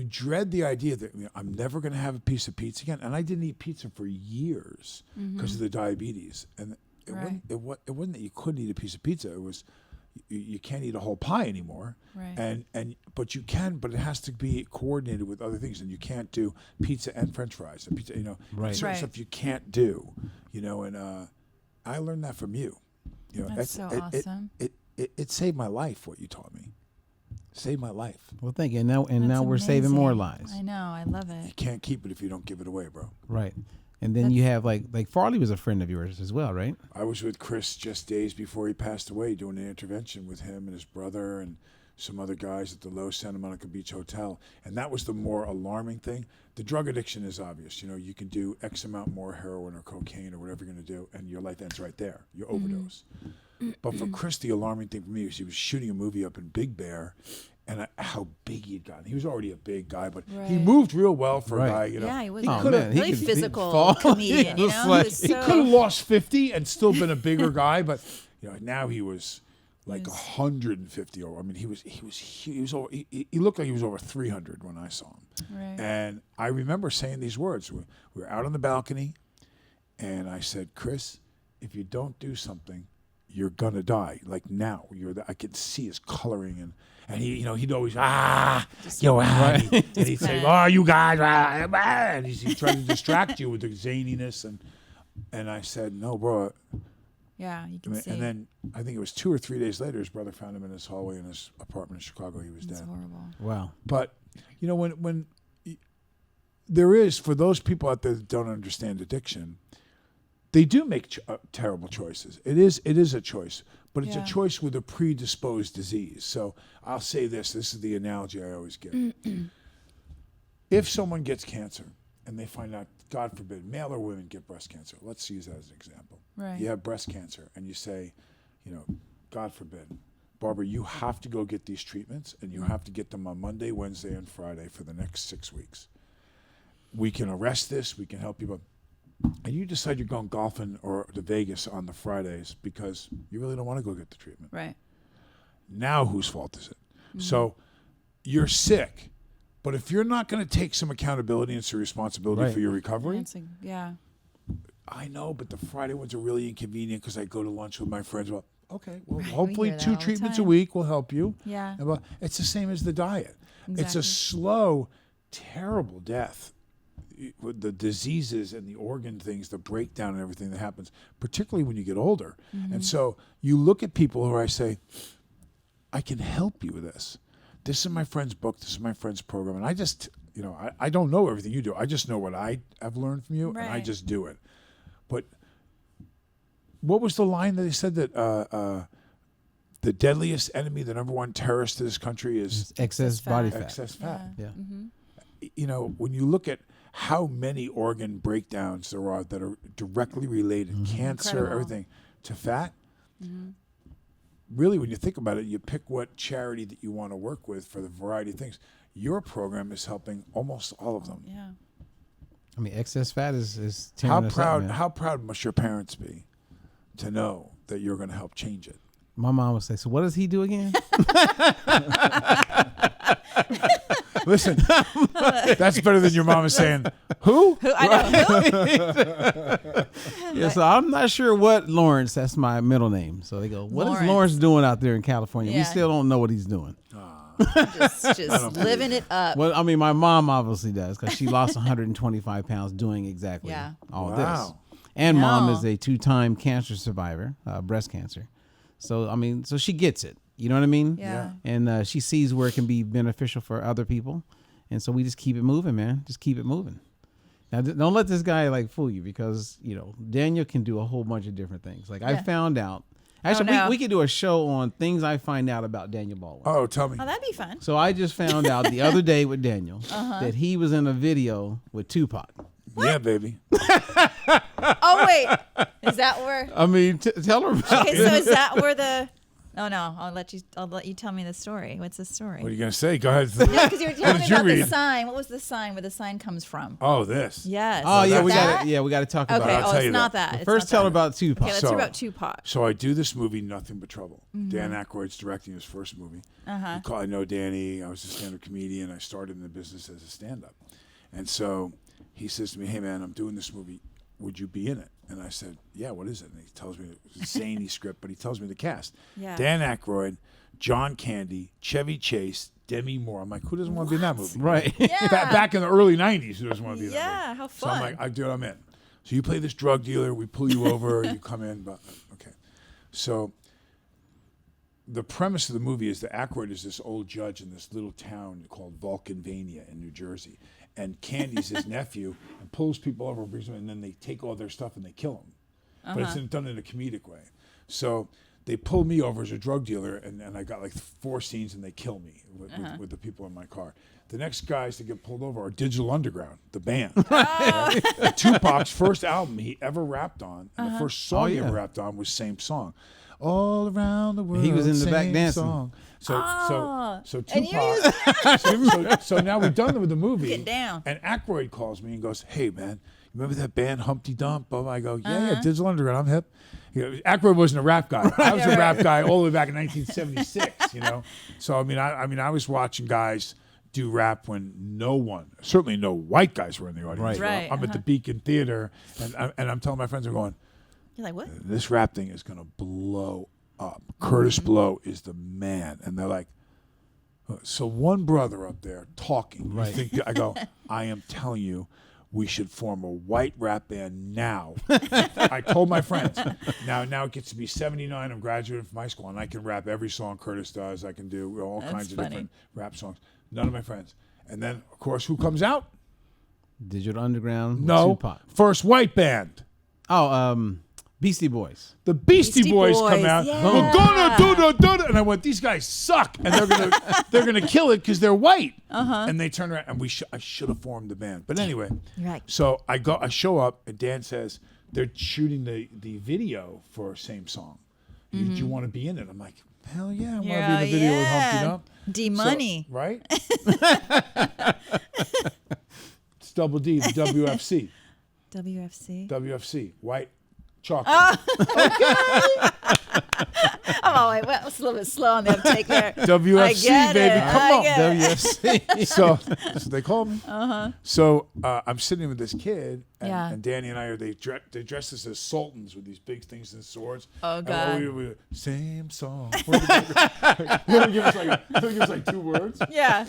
dread the idea that I'm never going to have a piece of pizza again. And I didn't eat pizza for years because of the diabetes, and it wasn't that you couldn't eat a piece of pizza. It was you can't eat a whole pie anymore. Right. But you can, but it has to be coordinated with other things, and you can't do pizza and French fries. And pizza, certain stuff you can't do. And I learned that from you. That's so awesome. It saved my life. What you taught me saved my life. Well, thank you. Now That's we're saving more amazing. lives. I know. I love You it. can't keep it if you don't give it away, bro. Right. And then you have like Farley was a friend of yours as well, right? I was with Kris just days before he passed away doing an intervention with him and his brother and some other guys at the Low Santa Monica Beach Hotel. And that was the more alarming thing. The drug addiction is obvious. You can do X amount more heroin or cocaine or whatever you're going to do, and your life ends right there. You overdose. But for Kris, the alarming thing for me was he was shooting a movie up in Big Bear, and how big he'd gotten. He was already a big guy, but he Right. moved real well for Right. a guy. You know, Yeah, he was he a could have really physical comedian. You was know, like- he was he so, could have lost 50 and still been a bigger guy, but you know, now he was like 150 over. I mean, he was over. He looked like he was over 300 when I saw him. Right. And I remember saying these words. We were out on the balcony, and I said, "Kris, if you don't do something, you're gonna die. Like now, I could see his coloring and he, you know, he'd always and he'd say, "Oh, you guys," and he'd try to distract you with the zaniness and I said, "No, bro." Yeah, you can see. And then I think it was 2 or 3 days later, his brother found him in his hallway in his apartment in Chicago. He was It's dead. horrible. Wow. But you know, when there is, for those people out there that don't understand addiction, they do make terrible choices. It is a choice, but it's Yeah. a choice with a predisposed disease. So I'll say this is the analogy I always give. If someone gets cancer and they find out, God forbid, male or women get breast cancer, let's use that as an example. Right. You have breast cancer and you say, you know, God forbid, Barbara, you have to go get these treatments and you have to get them on Monday, Wednesday, and Friday for the next 6 weeks. We can arrest this, we can help you, and you decide you're going golfing or to Vegas on the Fridays because you really don't want to go get the treatment. Right. Now whose fault is it? So you're sick, but if you're not going to take some accountability and some responsibility Right. for your recovery, Yeah. I know, but the Friday ones are really inconvenient because I go to lunch with my friends. Well, okay, well, Right, we hopefully hear that 2 all the treatments a time. week will help you. Yeah. And, well, it's the same as the diet. It's Exactly. a slow, terrible death. With the diseases and the organ things, the breakdown and everything that happens, particularly when you get older. And so you look at people who I say, I can help you with this. This is my friend's book. This is my friend's program. And I just, you know, I don't know everything you do. I just know what I have learned from you, and I Right. just do it. But what was the line that they said that the deadliest enemy, the number one terrorist to this country is Excess body fat. excess fat? Yeah. You know, when you look at how many organ breakdowns there are that are directly related, cancer, Incredible. everything, to fat, really, when you think about it, you pick what charity that you want to work with for the variety of things. Your program is helping almost all of them. Yeah. I mean, excess fat is How tearing us up, proud? man. How proud must your parents be to know that you're going to help change it? My mom would say, "So what does he do again?" Listen, that's better than your mom is saying, "Who?" I know. Yeah, so I'm not sure what Lawrence. That's my middle name. So they go, "What is Lawrence. Lawrence doing out there in California?" We Yeah. still don't know what he's doing. just living it up. Well, I mean, my mom obviously does because she lost 125 pounds doing exactly Yeah. all Wow. this. And mom No. is a 2-time cancer survivor, breast cancer. So I mean, so she gets it. You know what I mean? Yeah. And she sees where it can be beneficial for other people, and so we just keep it moving, man. Just keep it moving. Now, don't let this guy like fool you because you know Daniel can do a whole bunch of different things. Like I Yeah. found out. Actually, no. we could do a show on things I find out about Daniel Baldwin. Oh, tell me. Oh, that'd be fun. So I just found out the other day with Daniel that he was in a video with Tupac. Yeah, baby. Oh wait, is that where? I mean, tell her about Okay, so is that where the? Oh no, I'll let you tell me the story. What's the story? What are you going to say? Go ahead. No, because you were telling me did you about the read? sign. What was the sign? Where the sign comes from? Oh, this. Yes. Oh Is yeah, it we that? got to talk about Okay. it. I'll Oh, tell it's you not that. that. It's First, not tell that. her about Tupac. Okay, let's So- hear about Tupac. So I do this movie, Nothing But Trouble. Dan Aykroyd's directing his first movie. I know Danny. I was a stand-up comedian. I started in the business as a stand-up. And so he says to me, "Hey, man, I'm doing this movie. Would you be in it?" And I said, "Yeah, what is it?" And he tells me it's a zany script, but he tells me the cast. Yeah. Dan Aykroyd, John Candy, Chevy Chase, Demi Moore. I'm like, who doesn't want to be in that movie? Right. Yeah. Back in the early 90s, who doesn't want to be in that Yeah, movie? how So I'm fun. like, dude, I'm in. So you play this drug dealer, we pull you over, you come in, but okay. So the premise of the movie is that Aykroyd is this old judge in this little town called Vulcanvania in New Jersey. And Candy's his nephew and pulls people over, brings them, and then they take all their stuff and they kill them. But it's done in a comedic way. So they pulled me over as a drug dealer, and I got like 4 scenes, and they kill me with the people in my car. The next guys to get pulled over are Digital Underground, the band. Right? Tupac's first album he ever rapped on, and the first song he ever rapped on was Same Song. All around the world, he was in the back same dancing. song. So And Tupac. so now we're done with the movie. Get down. And Aykroyd calls me and goes, "Hey man, remember that band Humpty Dump?" I go, "Yeah, Digital Underground. I'm hip." Aykroyd wasn't a rap guy. I was a rap guy all the way back in 1976. So I was watching guys do rap when certainly no white guys were in the audience. Right. I'm at the Beacon Theater, and I'm telling my friends, I'm going, You're like, what? this rap thing is going to blow up. Curtis Blow is the man. And they're like, so one brother up there talking. Right. I go, I am telling you, we should form a white rap band now. I told my friends, now it gets to be 79. I'm graduating from high school, and I can rap every song Curtis does. I can do all kinds of different rap songs. None of my friends. And then, of course, who comes out? Digital Underground. with No. Tupac. First white band. Oh, Beastie Boys. The Beastie Boys come out. yeah. We're gonna do the, and I went, these guys suck, and they're gonna kill it because they're white. And they turn around, and I should have formed the band, but anyway. Right. So I show up, and Dan says they're shooting the video for Same Song. Do you want to be in it? I'm like, hell yeah, I want to be in the video with Humpty Dump. D-Money. So, right? It's double D, the WFC. WFC, white chocolate. Oh, wait, well, it's a little bit slow on the uptake there. WFC, I get baby. it. Come I on. get it. WFC. So they called me. So I'm sitting with this kid, and Danny and I they dress us as sultans with these big things and swords. Oh, God. And we same song. He'll give us like 2 words. Yeah.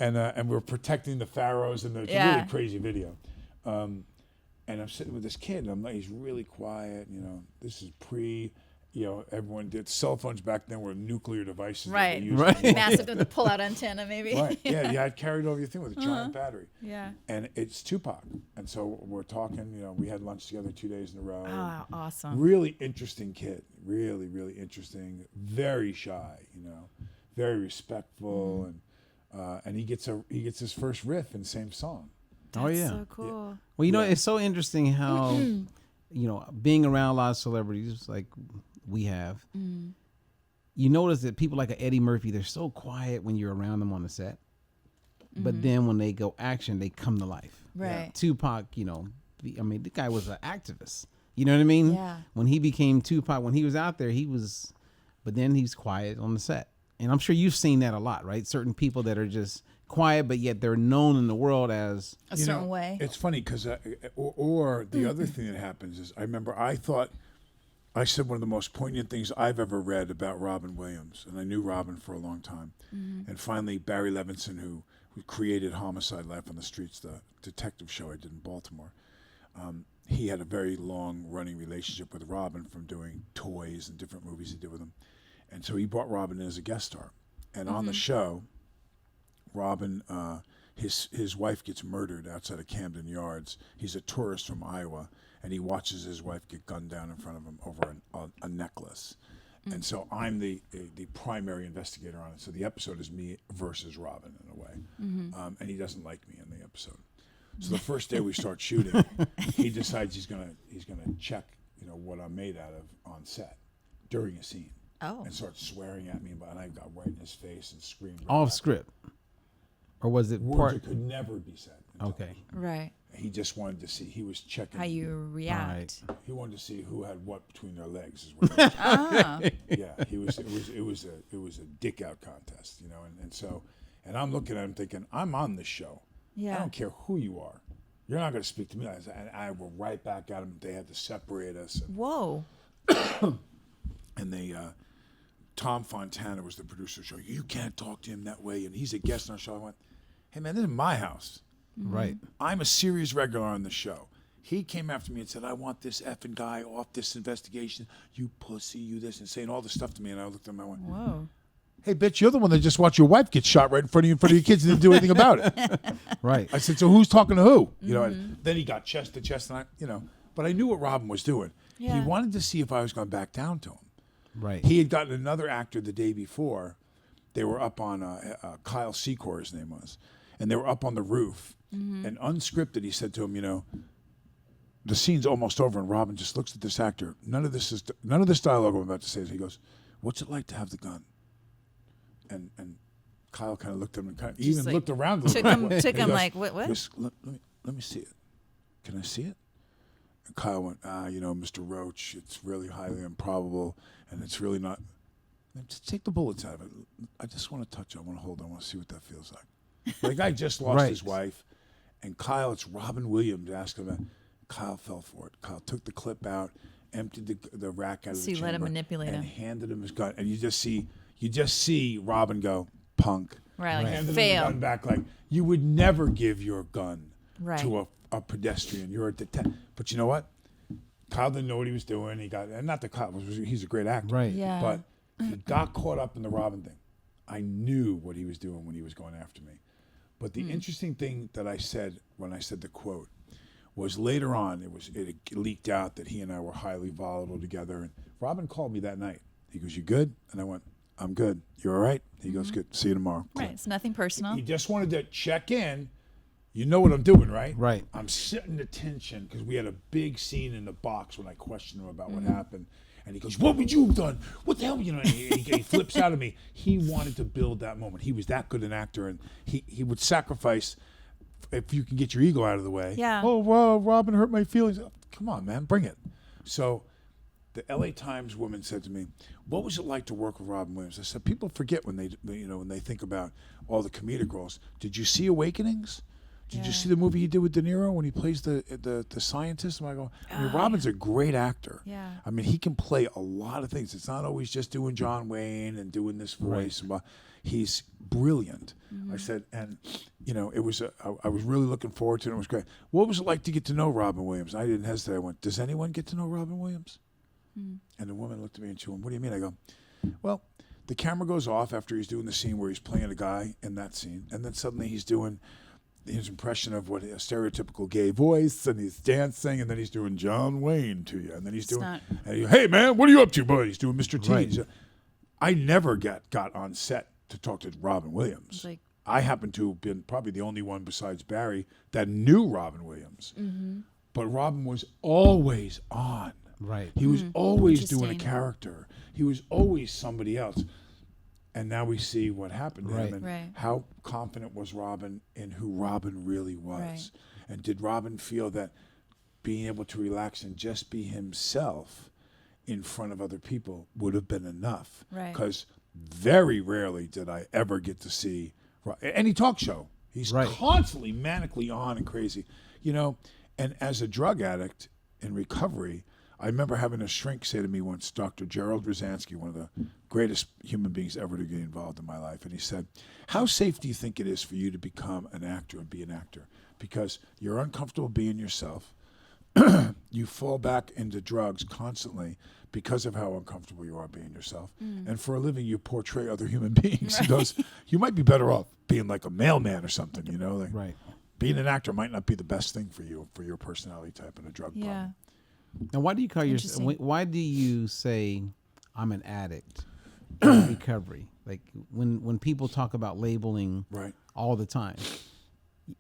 And we're protecting the pharaohs, and it's a really crazy video. And I'm sitting with this kid, and I'm like, he's really quiet. This is everyone did cell phones back then were nuclear devices. Right. That they used Massive with the pull-out antenna, maybe. Right. Yeah, you had carried over your thing with a giant battery. Yeah. And it's Tupac. And so we're talking, we had lunch together 2 days in a row. Oh, awesome. Really interesting kid. Really, really interesting. Very shy, very respectful. And he gets his first riff in Same Song. Oh yeah. So cool. Well, it's so interesting how, being around a lot of celebrities like we have, you notice that people like Eddie Murphy, they're so quiet when you're around them on the set, but then when they go action, they come to life. Right. Tupac, the guy was an activist. You know what I mean? Yeah. When he became Tupac, when he was out there, but then he's quiet on the set. And I'm sure you've seen that a lot, right? Certain people that are just quiet, but yet they're known in the world as a certain way. It's funny because, or the other thing that happens is, I remember I said one of the most poignant things I've ever read about Robin Williams, and I knew Robin for a long time. And finally, Barry Levinson, who created Homicide: Life on the Streets, the detective show I did in Baltimore, he had a very long-running relationship with Robin from doing Toys and different movies he did with him. And so he brought Robin in as a guest star. And on the show, Robin, his wife gets murdered outside of Camden Yards. He's a tourist from Iowa, and he watches his wife get gunned down in front of him over a necklace. And so I'm the primary investigator on it. So the episode is me versus Robin in a way. And he doesn't like me in the episode. So the first day we start shooting, he decides he's gonna check what I'm made out of on set during a scene. Oh. And starts swearing at me, and I got right in his face and screamed. off script, or was it Words part? that could never be said. Okay. Right. He just wanted to see. He was checking How you react. He wanted to see who had what between their legs. Is what he was yeah, it was a dick out contest, and I'm looking at him thinking, I'm on this show. Yeah. I don't care who you are. You're not going to speak to me. And I were right back at him. They had to separate us. Whoa. And they, Tom Fontana was the producer of the show. You can't talk to him that way. And he's a guest on our show. I went, hey, man, this is my house. Right. I'm a serious regular on the show. He came after me and said, I want this effing guy off this investigation. You pussy, you this, and saying all this stuff to me. And I looked at him and I went, Whoa. hey, bitch, you're the one that just watched your wife get shot right in front of your kids and didn't do anything about it. Right. I said, so who's talking to who? And then he got chest to chest, and but I knew what Robin was doing. Yeah. He wanted to see if I was going to back down to him. Right. He had gotten another actor the day before. They were up on Kyle Secor, his name was, and they were up on the roof. And unscripted, he said to him, the scene's almost over, and Robin just looks at this actor. None of this dialogue I'm about to say. He goes, "What's it like to have the gun?" And Kyle kind of looked at him and even like looked around a little bit. Took He him goes, like, what? Just, let me see it. Can I see it? And Kyle went, Mr. Roach, it's really highly improbable, and it's really not. Just take the bullets out of it. I just want to touch it. I want to hold it. I want to see what that feels like. The guy just lost his wife, and Kyle, it's Robin Williams asking him. Kyle fell for it. Kyle took the clip out, emptied the rack out of the chamber, let him manipulate and him. handed him his gun. And you just see Robin go, punk. Right, like handed him fail. the gun back like, you would never give your gun Right. to a pedestrian. You're a detective. But you know what? Kyle didn't know what he was doing. And not that Kyle, he's a great actor. Right. Yeah. But he got caught up in the Robin thing. I knew what he was doing when he was going after me. But the interesting thing that I said when I said the quote was later on, it leaked out that he and I were highly volatile together. And Robin called me that night. He goes, "You good?" And I went, "I'm good. You all right?" He goes, "Good. See you tomorrow." Right. It's nothing personal. He just wanted to check in. You know what I'm doing, right? Right. I'm setting the tension because we had a big scene in the box when I questioned him about what happened. And he goes, "What would you have done? What the hell?" And he flips out at me. He wanted to build that moment. He was that good an actor, and he would sacrifice if you can get your ego out of the way. Yeah. "Oh, well, Robin hurt my feelings." Come on, man, bring it. So the LA Times woman said to me, "What was it like to work with Robin Williams?" I said, "People forget when they think about all the comedic roles. Did you see Awakenings? Did you see the movie he did with De Niro when he plays the scientist?" And I go, Robin's a great actor. Yeah. I mean, he can play a lot of things. It's not always just doing John Wayne and doing this voice. Right. He's brilliant. I said, and it was I was really looking forward to it. It was great. What was it like to get to know Robin Williams? I didn't hesitate. I went, "Does anyone get to know Robin Williams?" And the woman looked at me and she went, "What do you mean?" I go, "Well, the camera goes off after he's doing the scene where he's playing a guy in that scene, and then suddenly he's doing his impression of what a stereotypical gay voice, and he's dancing, and then he's doing John Wayne to you, and then he's hey man, what are you up to, boy?" He's doing Mr. T. Right. I never got on set to talk to Robin Williams. Like, I happen to have been probably the only one besides Barry that knew Robin Williams. But Robin was always on. Right. He was always doing a Interesting. character. He was always somebody else. And now we see what happened to him and Right. how confident was Robin in who Robin really was. Right. And did Robin feel that being able to relax and just be himself in front of other people would have been enough? Right. Because very rarely did I ever get to see any talk show. He's Right. constantly manically on and crazy. And as a drug addict in recovery, I remember having a shrink say to me once, Dr. Gerald Rosansky, one of the greatest human beings ever to get involved in my life, and he said, "How safe do you think it is for you to become an actor and be an actor? Because you're uncomfortable being yourself. You fall back into drugs constantly because of how uncomfortable you are being yourself. And for a living, you portray other human beings." He goes, "You might be better off being like a mailman or something, like Right. being an actor might not be the best thing for you, for your personality type and a drug yeah. problem." Now, why do you call Interesting. yourself? Why do you say I'm an addict in recovery? Like when people talk about labeling Right. all the time,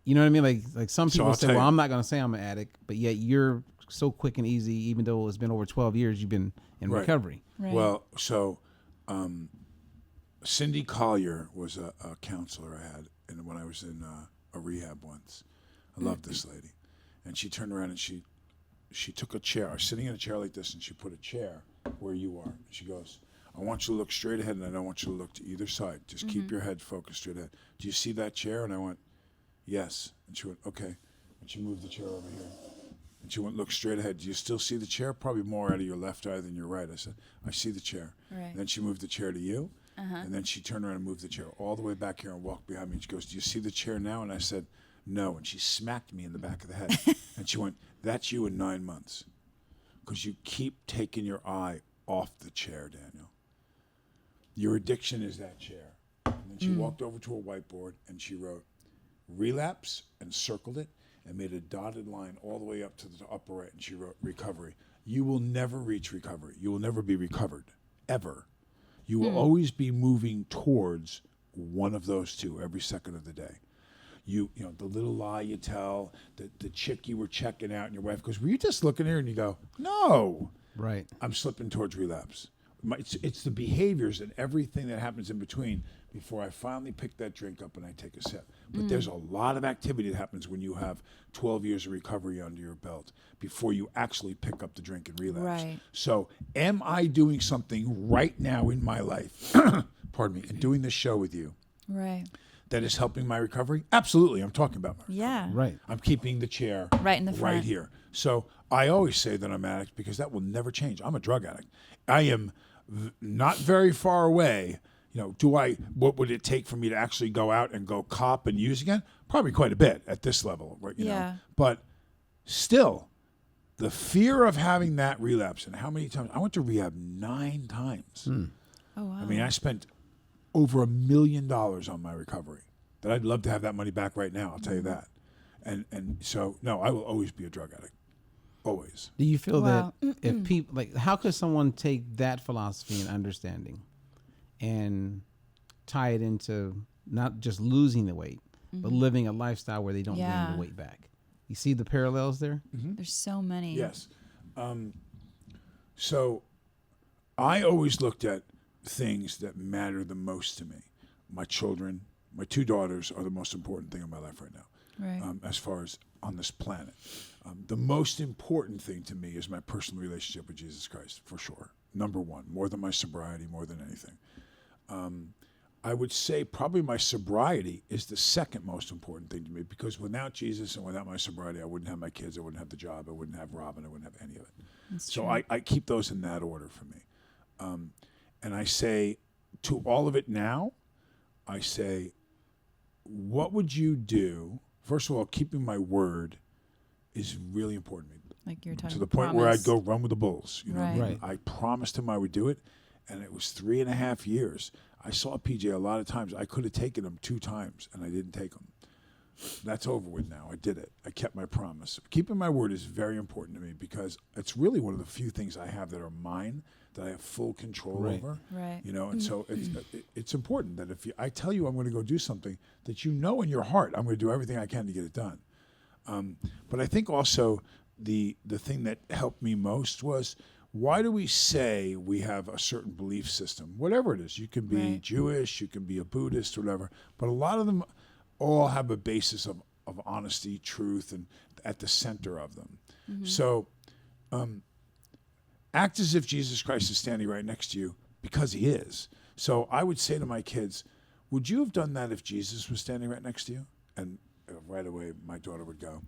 you know what I mean? Like some So people I'll say, tell "Well, you. I'm not going to say I'm an addict," but yet you're so quick and easy. Even though it's been over 12 years, you've been in Right. recovery. Right. Well, so Cindy Collier was a counselor I had when I was in a rehab once. I love this lady. And she turned around and she took a chair. I was sitting in a chair like this, and she put a chair where you are. And she goes, "I want you to look straight ahead, and I don't want you to look to either side. Just keep your head focused straight ahead. Do you see that chair?" And I went, "Yes." And she went, "Okay." And she moved the chair over here. And she went, "Look straight ahead. Do you still see the chair? Probably more out of your left eye than your right." I said, "I see the chair." Right. And then she moved the chair to you. And then she turned around and moved the chair all the way back here and walked behind me. And she goes, "Do you see the chair now?" And I said, "No." And she smacked me in the back of the head. And she went, "That's you in 9 months. Because you keep taking your eye off the chair, Daniel. Your addiction is that chair." And then she walked over to a whiteboard and she wrote relapse and circled it and made a dotted line all the way up to the upper right. And she wrote recovery. You will never reach recovery. You will never be recovered, ever. You will always be moving towards one of those two every second of the day. You know, the little lie you tell, the chick you were checking out, and your wife goes, "Were you just looking at her?" And you go, "No." Right. I'm slipping towards relapse. It's the behaviors and everything that happens in between before I finally pick that drink up and I take a sip. But there's a lot of activity that happens when you have 12 years of recovery under your belt before you actually pick up the drink and relapse. Right. So am I doing something right now in my life, pardon me, and doing this show with you Right. that is helping my recovery? Absolutely. I'm talking about my recovery. Yeah. Right. I'm keeping the chair Right in the right front. here. So I always say that I'm an addict because that will never change. I'm a drug addict. I am not very far away. You know, what would it take for me to actually go out and go cop and use again? Probably quite a bit at this level, right? You know? But still, the fear of having that relapse, and how many times I went to rehab 9 times. Oh wow. I mean, I spent over $1 million on my recovery. That I'd love to have that money back right now. I'll tell you that. And so no, I will always be a drug addict. Always. Do you feel Wow. that if people, like, how could someone take that philosophy and understanding and tie it into not just losing the weight, but living a lifestyle where they don't gain the weight back? You see the parallels there? There's so many. Yes. So I always looked at things that matter the most to me. My children, my 2 daughters are the most important thing in my life right now. Right. As far as on this planet. The most important thing to me is my personal relationship with Jesus Christ, for sure. Number one, more than my sobriety, more than anything. I would say probably my sobriety is the second most important thing to me, because without Jesus and without my sobriety, I wouldn't have my kids, I wouldn't have the job, I wouldn't have Robin, I wouldn't have any of it. That's So true. I keep those in that order for me. And I say to all of it now, I say, what would you do? First of all, keeping my word is really important to me. Like you're talking To the point where I'd promise. go run with the bulls. You know, Right. Right. I promised him I would do it, and it was 3.5 years. I saw PJ a lot of times. I could have taken him 2 times, and I didn't take him. That's over with now. I did it. I kept my promise. Keeping my word is very important to me because it's really one of the few things I have that are mine, that I have full control Right. over. Right. You know, and so it's important that if I tell you I'm going to go do something, that you know in your heart I'm going to do everything I can to get it done. But I think also the thing that helped me most was, why do we say we have a certain belief system? Whatever it is. You can be Right. Jewish, you can be a Buddhist, whatever. But a lot of them all have a basis of honesty, truth, and at the center of them. So act as if Jesus Christ is standing right next to you, because he is. So I would say to my kids, would you have done that if Jesus was standing right next to you? And right away, my daughter would go,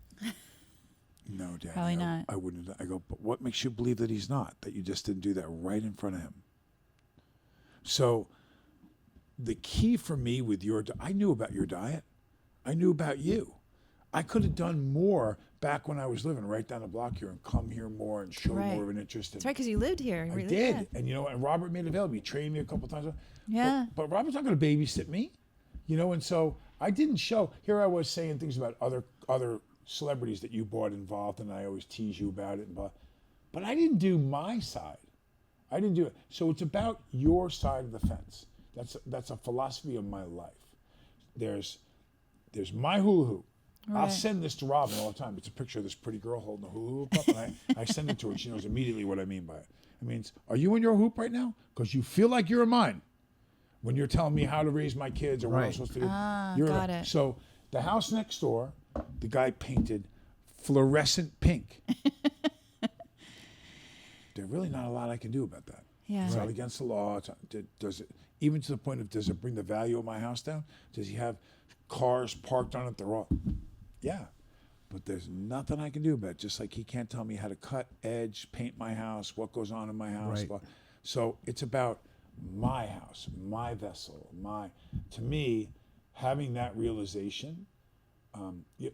no, Daddy. Probably not. I wouldn't. I go, but what makes you believe that he's not, that you just didn't do that right in front of him? So the key for me with I knew about your diet. I knew about you. I could have done more back when I was living right down the block here and come here more and show Right. more of an interest. That's right, because you lived here. I Really did. did. And, you know, and Robert made it available. He trained me a couple times. Yeah. But Robert's not going to babysit me, you know, and so I didn't show. Here I was saying things about other celebrities that you brought involved, and I always tease you about it. But I didn't do my side. I didn't do it. So it's about your side of the fence. That's a philosophy of my life. There's my hula hoop. I'll Right. send this to Robin all the time. It's a picture of this pretty girl holding a hula hoop up, and I send it to her. She knows immediately what I mean by it. It means, are you in your hoop right now? Because you feel like you're in mine. When you're telling me how to raise my kids or what I'm Right. supposed to do. Ah, you're in got it. it. So the house next door, the guy painted fluorescent pink. There's really not a lot I can do about that. Yeah. It's not against the law. Does it, even to the point of, does it bring the value of my house down? Does he have cars parked on it? They're all, yeah. But there's nothing I can do about it. Just like he can't tell me how to cut, edge, paint my house, what goes on in my house. Right. So it's about my house, my vessel, to me, having that realization.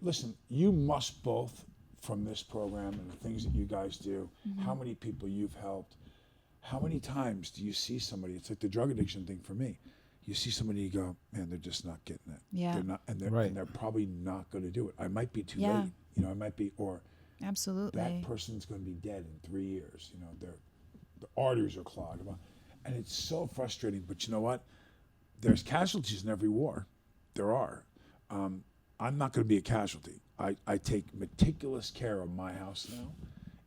Listen, you must both, from this program and the things that you guys do, how many people you've helped, how many times do you see somebody? It's like the drug addiction thing for me. You see somebody, you go, man, they're just not getting it. Yeah. They're not, and they're probably not going to do it. I might be too Yeah. late. You know, I might be, or Absolutely. that person's going to be dead in 3 years. You know, the arteries are clogged. And it's so frustrating. But you know what? There's casualties in every war. There are. I'm not going to be a casualty. I take meticulous care of my house now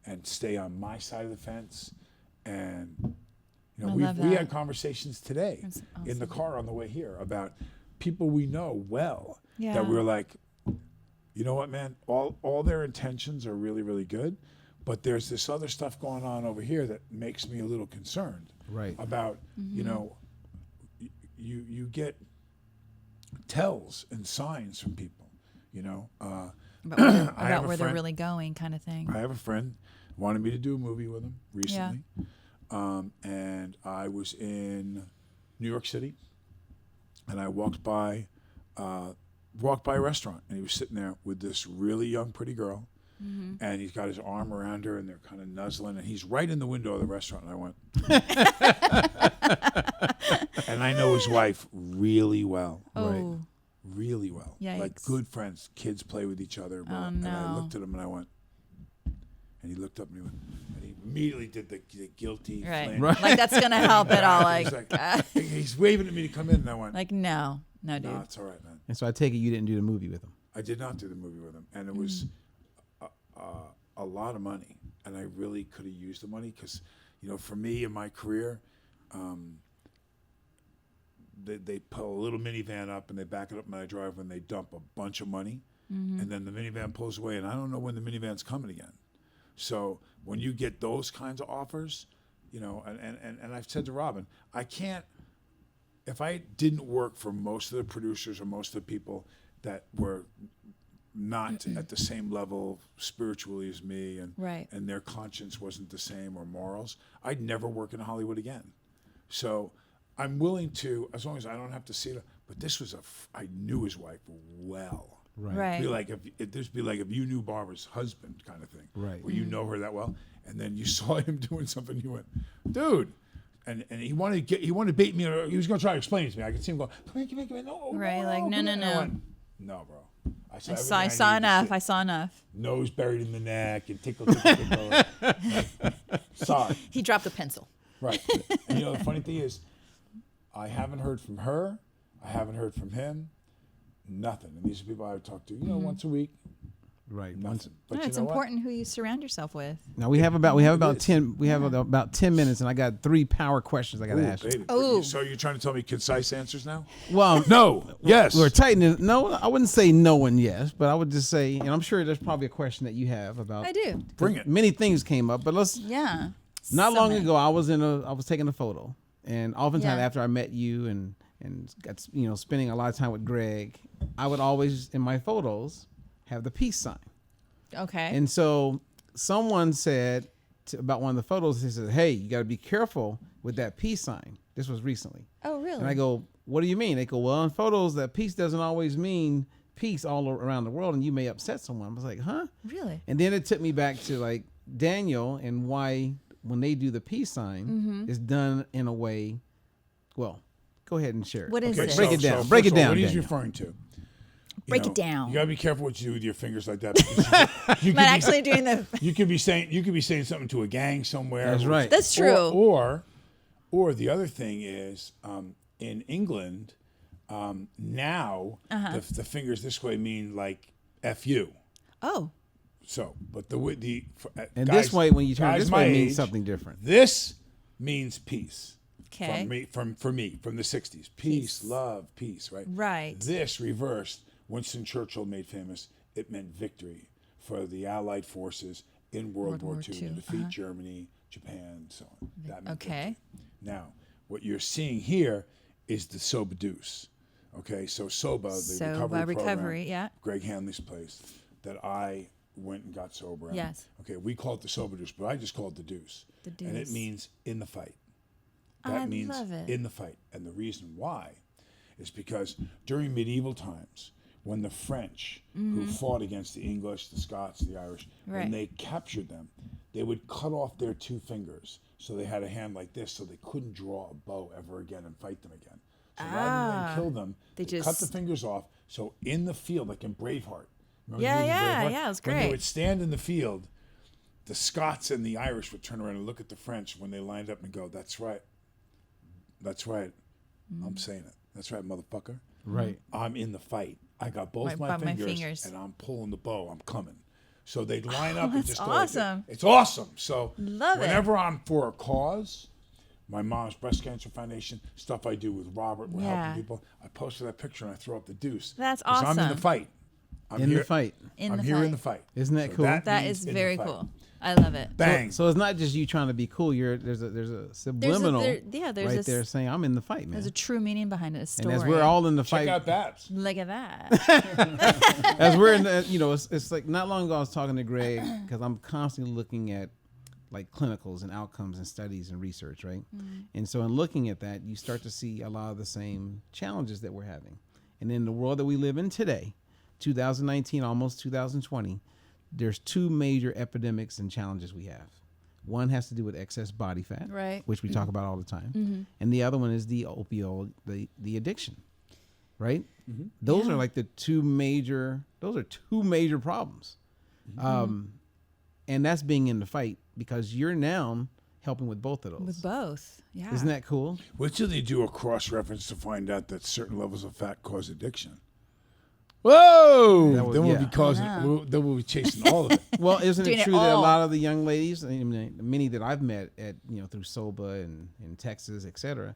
and stay on my side of the fence. And you know, we had conversations today in the car on the way here about people we know well that we were like, you know what, man, all their intentions are really, really good, but there's this other stuff going on over here that makes me a little concerned about, you know, you get tells and signs from people, you know. About where they're really going, kind of thing. I have a friend wanted me to do a movie with him recently. And I was in New York City, and I walked by a restaurant, and he was sitting there with this really young, pretty girl, and he's got his arm around her, and they're kind of nuzzling, and he's right in the window of the restaurant, and I went, and I know his wife really well, really well, like good friends, kids play with each other, and I looked at him, and I went, and he looked up and he went, and he immediately did the guilty flinch. Like that's gonna help at all. Like he's waving at me to come in, and I went, like no, dude. No, it's all right, man. And so I take it you didn't do the movie with him. I did not do the movie with him, and it was a lot of money, and I really could have used the money because, you know, for me in my career, they pull a little minivan up and they back it up in my driveway and they dump a bunch of money, and then the minivan pulls away, and I don't know when the minivan's coming again. So when you get those kinds of offers, you know, and I've said to Robin, I can't, if I didn't work for most of the producers or most of the people that were not at the same level spiritually as me, and their conscience wasn't the same or morals, I'd never work in Hollywood again. So I'm willing to, as long as I don't have to see it, but this was I knew his wife well. Right. Be like if you knew Barbara's husband kind of thing. Right. Where you know her that well, and then you saw him doing something, you went, dude. And he wanted to bait me. He was going to try to explain it to me. I could see him going, come here, no. Right, like no. I went, no, bro. I saw enough. Nose buried in the neck and tickle. Sorry. He dropped the pencil. Right. And you know, the funny thing is, I haven't heard from her. I haven't heard from him. Nothing. And these are people I would talk to, you know, once a week. Right. Nothing. But no, it's important who you surround yourself with. Now we have about 10 minutes, and I got 3 power questions I got to ask you. Oh. So you're trying to tell me concise answers now? Well, no. Yes. We're tightening. No, I wouldn't say no and yes, but I would just say, and I'm sure there's probably a question that you have about. I do. Bring it. Many things came up, but let's. Yeah. Not long ago, I was taking a photo, and oftentimes after I met you and got, you know, spending a lot of time with Greg, I would always in my photos have the peace sign. Okay. And so someone said about one of the photos, he said, "Hey, you got to be careful with that peace sign." This was recently. Oh, really? And I go, "What do you mean?" They go, "Well, in photos, that peace doesn't always mean peace all around the world, and you may upset someone." I was like, "Huh?" Really? And then it took me back to like Daniel and why when they do the peace sign, it's done in a way. Well, go ahead and share it. What is it? Break it down. Break it down. What he's Daniel. referring to. Break it down. You gotta be careful what you do with your fingers like that. Because you But actually doing the. You could be saying something to a gang somewhere. That's right. That's true. Or the other thing is in England now the fingers this way mean like F you. Oh. So, but and guys, this way when you turn this way it means something different. This means peace. Okay. From the 60s. Peace, love, peace, right? Right. This reversed, Winston Churchill made famous, it meant victory for the Allied forces in World War II to defeat Germany, Japan, so on. That meant victory. Now, what you're seeing here is the Soba Deuce. Okay, so Soba, the recovery program, Greg Hanley's place, that I went and got sober at. Yes. Okay, we call it the Soba Deuce, but I just call it the Deuce. The Deuce. And it means in the fight. I That means love it. in the fight. And the reason why is because during medieval times, when the French, who fought against the English, the Scots, the Irish, when they captured them, they would cut off their 2 fingers. So they had a hand like this, so they couldn't draw a bow ever again and fight them again. So rather than kill them, they cut the fingers off. So in the field, like in Braveheart. Remember the movie Braveheart? It was great. When they would stand in the field, the Scots and the Irish would turn around and look at the French when they lined up and go, "That's right. That's right. I'm saying it. That's right, motherfucker. Right. I'm in the fight. I got both Right my by my fingers, fingers. and I'm pulling the bow. I'm coming. So they line up and that's just go like this. awesome. It's awesome. So Love it. whenever I'm for a cause, my mom's breast cancer foundation, stuff I do with Robert, we're Yeah. helping people. I posted that picture and I throw up the deuce. That's 'Cause I'm in the awesome. fight. I'm In here, the fight. I'm here in the fight. Isn't that So cool? That means is in the very fight. cool. I love it. Bang. So it's not just you trying to be cool. There's a subliminal there's right this- there saying I'm in the fight, man. There's a true meaning behind it. A And story. as we're all in the Check fight, out Babs. Look at that. as we're in the, it's like not long ago I was talking to Greg because I'm constantly looking at like clinicals and outcomes and studies and research, right? And so in looking at that, you start to see a lot of the same challenges that we're having. And in the world that we live in today, 2019, almost 2020, there's two major epidemics and challenges we have. One has to do with excess body fat, Right. which we talk about all the time. And the other one is the opioid, the addiction, right? Those are like two major problems. And that's being in the fight because you're now helping with both of those. With both. Yeah. Isn't that cool? Wait till they do a cross-reference to find out that certain levels of fat cause addiction. Whoa! Then we'll be chasing all of it. Well, isn't Doing it it true that a all. lot of the young ladies, I mean, many that I've met at through SOBA and in Texas, et cetera,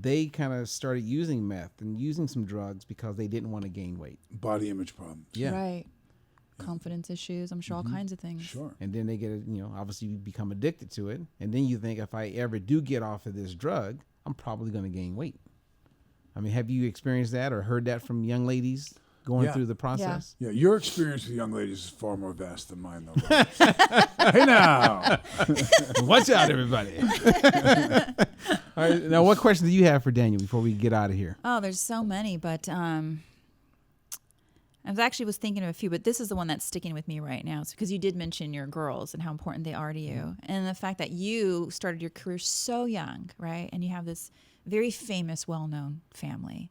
they kind of started using meth and using some drugs because they didn't want to gain weight. Body image problems. Yeah. Right. Confidence issues. I'm sure all kinds of things. Sure. And then they get, obviously you become addicted to it. And then you think if I ever do get off of this drug, I'm probably going to gain weight. I mean, have you experienced that or heard that from young ladies going Yeah. through the process? Yeah, your experience with young ladies is far more vast than mine, though. Hey now. Watch out, everybody. All right. Now, what question do you have for Daniel before we get out of here? Oh, there's so many, but I was thinking of a few, but this is the one that's sticking with me right now. Because you did mention your girls and how important they are to you. And the fact that you started your career so young, right? And you have this very famous, well-known family.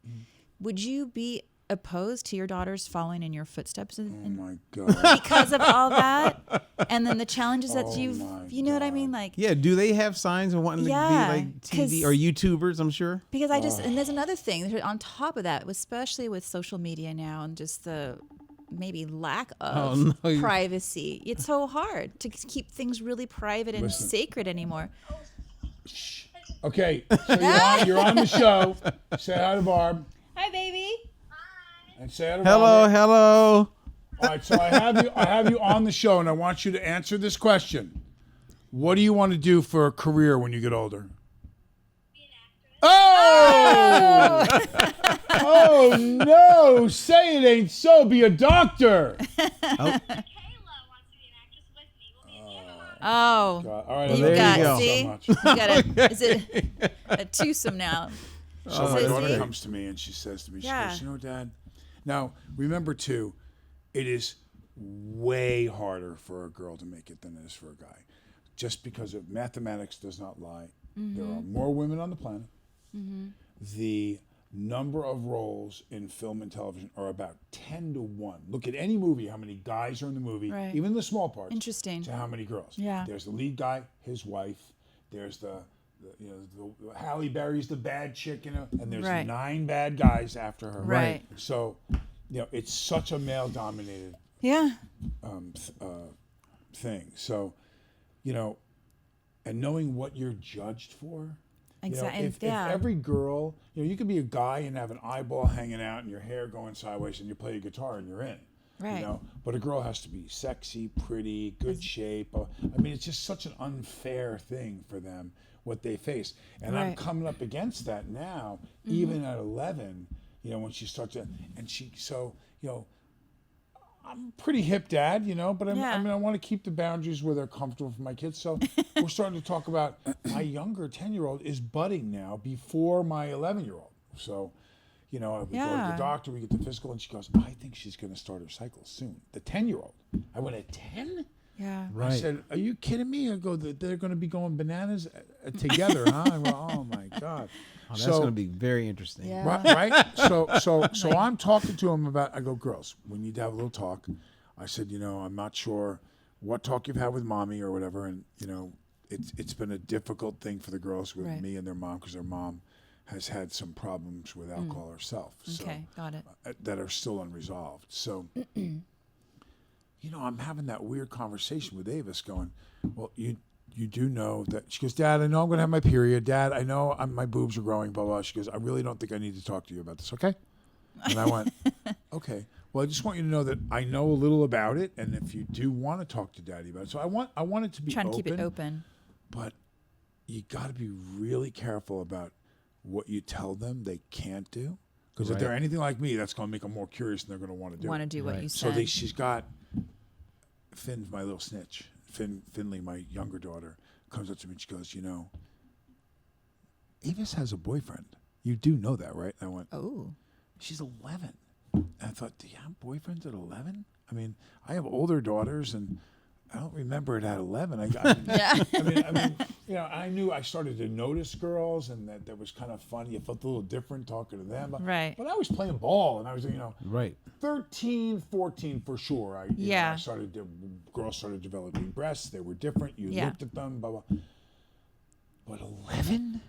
Would you be opposed to your daughters following in your footsteps Oh my God. because of all that? And then the challenges that Oh you've, my you know what I God. mean? Like, Yeah. Do they have signs of wanting Yeah, to be like TV 'cause- or YouTubers? I'm sure. because and there's another thing on top of that, especially with social media now and just the maybe lack of no, privacy. It's so hard to keep things really private and Listen. sacred anymore. Okay, so you're on the show. Say hi to Barb. Hi, baby. And say hi to Hello. Robert. Hello. All right, so I have you on the show, and I want you to answer this question. What do you want to do for a career when you get older? Oh! Oh no! Say it ain't so. Be a doctor. Kayla wants to be an actress with me. We'll be a Oh, God. All right, you I love got, you both see? so much. You got is it a twosome now? So my Says daughter he- comes to me and she says to me, she Yeah. goes, Dad, now remember too, it is way harder for a girl to make it than it is for a guy. Just because of mathematics does not lie. There are more women on the planet. The number of roles in film and television are about 10 to 1. Look at any movie, how many guys are in the movie, Right. even the small parts, Interesting. to how many girls. Yeah. There's the lead guy, his wife, there's the Halle Berry's the bad chick, and there's Right. 9 bad guys after her. Right. So, it's such a male-dominated Yeah. thing. So, and knowing what you're judged for. Exactly. If every girl, you could be a guy and have an eyeball hanging out and your hair going sideways and you play a guitar and you're in. Right. But a girl has to be sexy, pretty, good shape. I mean, it's just such an unfair thing for them, what they face. And I'm Right. coming up against that now, even at 11, when she starts to, and I'm a pretty hip dad, but I want to keep the boundaries where they're comfortable for my kids. So we're starting to talk about my younger 10-year-old is budding now before my 11-year-old. So, we go to the doctor, we get the physical, and she goes, I think she's going to start her cycle soon. The 10-year-old. I went at 10? Yeah. Right. I said, are you kidding me? I go, they're going to be going bananas together, huh? I go, oh my God. Oh, that's going to be very interesting. Yeah. Right? So I'm talking to him about, I go, girls, we need to have a little talk. I said, I'm not sure what talk you've had with mommy or whatever. And, it's been a difficult thing for the girls with Right. me and their mom because their mom has had some problems with alcohol herself. Okay, got it. That are still unresolved. So, I'm having that weird conversation with Avis going, well, you do know that. She goes, Dad, I know I'm going to have my period. Dad, I know my boobs are growing, blah, blah. She goes, I really don't think I need to talk to you about this, okay? And I went, okay. Well, I just want you to know that I know a little about it, and if you do want to talk to Daddy about it. So I want it to be Trying open. to keep it open. But you got to be really careful about what you tell them they can't do. Because if they're anything like me, that's going to make them more curious and they're going to want to do it. Want to do what you So said. she's got Finn, my little snitch. Finley, my younger daughter, comes up to me and she goes, Avis has a boyfriend. You do know that, right? And I went, Oh. she's 11. And I thought, do you have boyfriends at 11? I mean, I have older daughters, and I don't remember it at 11. I knew I started to notice girls, and that was kind of fun. You felt a little different talking to them. Right. But I was playing ball, and I was, Right. 13, 14 for sure. Yeah. Girls started developing breasts. They were different. You Yeah. looked at them, blah, blah. But 11?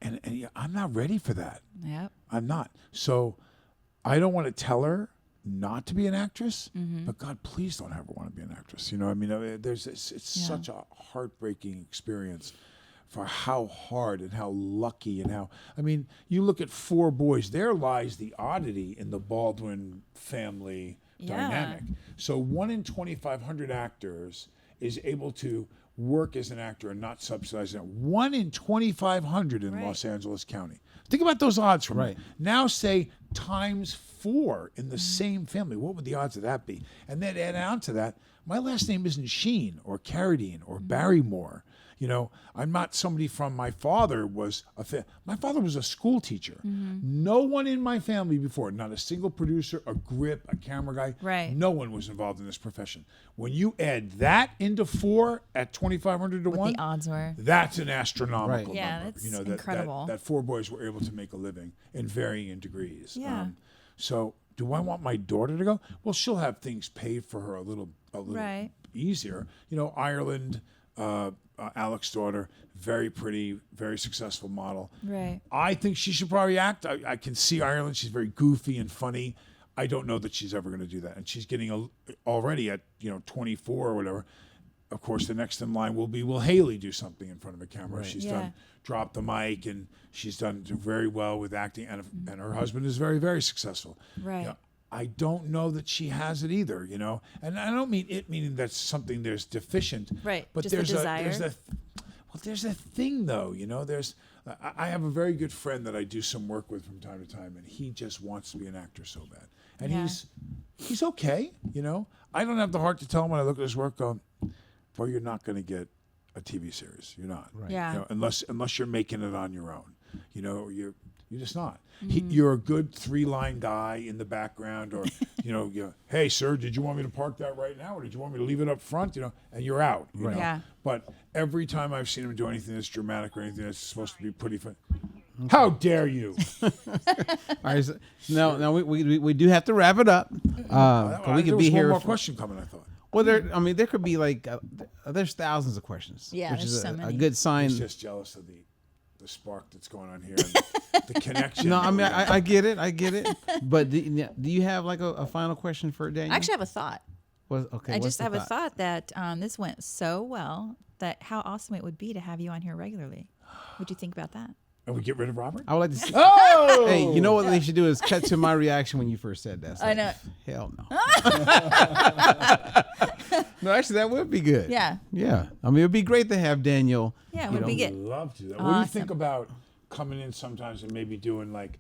And I'm not ready for that. Yep. I'm not. So I don't want to tell her not to be an actress, but God, please don't ever want to be an actress. It's such a heartbreaking experience for how hard and how lucky and you look at 4 boys, there lies the oddity in the Baldwin family dynamic. So 1 in 2,500 actors is able to work as an actor and not subsidize it. 1 in 2,500 in Los Angeles County. Think about those odds from Right. now. Say times 4 in the same family. What would the odds of that be? And then add on to that, my last name isn't Sheen or Carradine or Barrymore. I'm not somebody from my father was my father was a school teacher. No one in my family before, not a single producer, a grip, a camera guy. Right. No one was involved in this profession. When you add that into 4 at 2,500 to What 1, the odds were. that's an astronomical Right. Yeah, number. that's incredible. That 4 boys were able to make a living in varying degrees. Yeah. So do I want my daughter to go? Well, she'll have things paid for her a little Right. easier. Ireland, Alex's daughter, very pretty, very successful model. Right. I think she should probably act. I can see Ireland. She's very goofy and funny. I don't know that she's ever going to do that. And she's getting already at 24 or whatever. Of course, the next in line will be, will Haley do something in front of a camera? Right. She's Yeah. done Drop the Mic, and she's done very well with acting. And her husband is very, very successful. Right. I don't know that she has it either, And I don't mean it meaning that's something there's deficient. Right. But Just the desire. There's a thing though, I have a very good friend that I do some work with from time to time, and he just wants to be an actor so bad. And Yeah. he's okay, I don't have the heart to tell him when I look at his work, boy, you're not going to get a TV series. You're not. Right. Yeah. Unless you're making it on your own. You're just not. You're a good 3-line guy in the background, or hey sir, did you want me to park that right now, or did you want me to leave it up front? And you're out. You Right. know? Yeah. But every time I've seen him do anything that's dramatic or anything that's supposed to be pretty fun, how dare you? All right. So, now we do have to wrap it up. We There could was be one here. more question coming, I thought. Well, there could be there's thousands of questions. Yeah, which there's is so a many. good sign. I'm just jealous of the spark that's going on here, and the connection. No, I mean I get it. But do you have like a final question for Daniel? I actually have a thought. Okay. I what's just the have a thought that this went so well that how awesome it would be to have you on here regularly. What'd you think about that? And we get rid of Robert? I would like to see. Oh! Hey, you know what they should do is cut to my reaction when you first said that. It's I like, know. Hell no. No, actually, that would be good. Yeah. Yeah. I mean, it'd be great to have Daniel. Yeah, it you would know, be I'd good. love to do that. What do you think about coming in sometimes and maybe doing like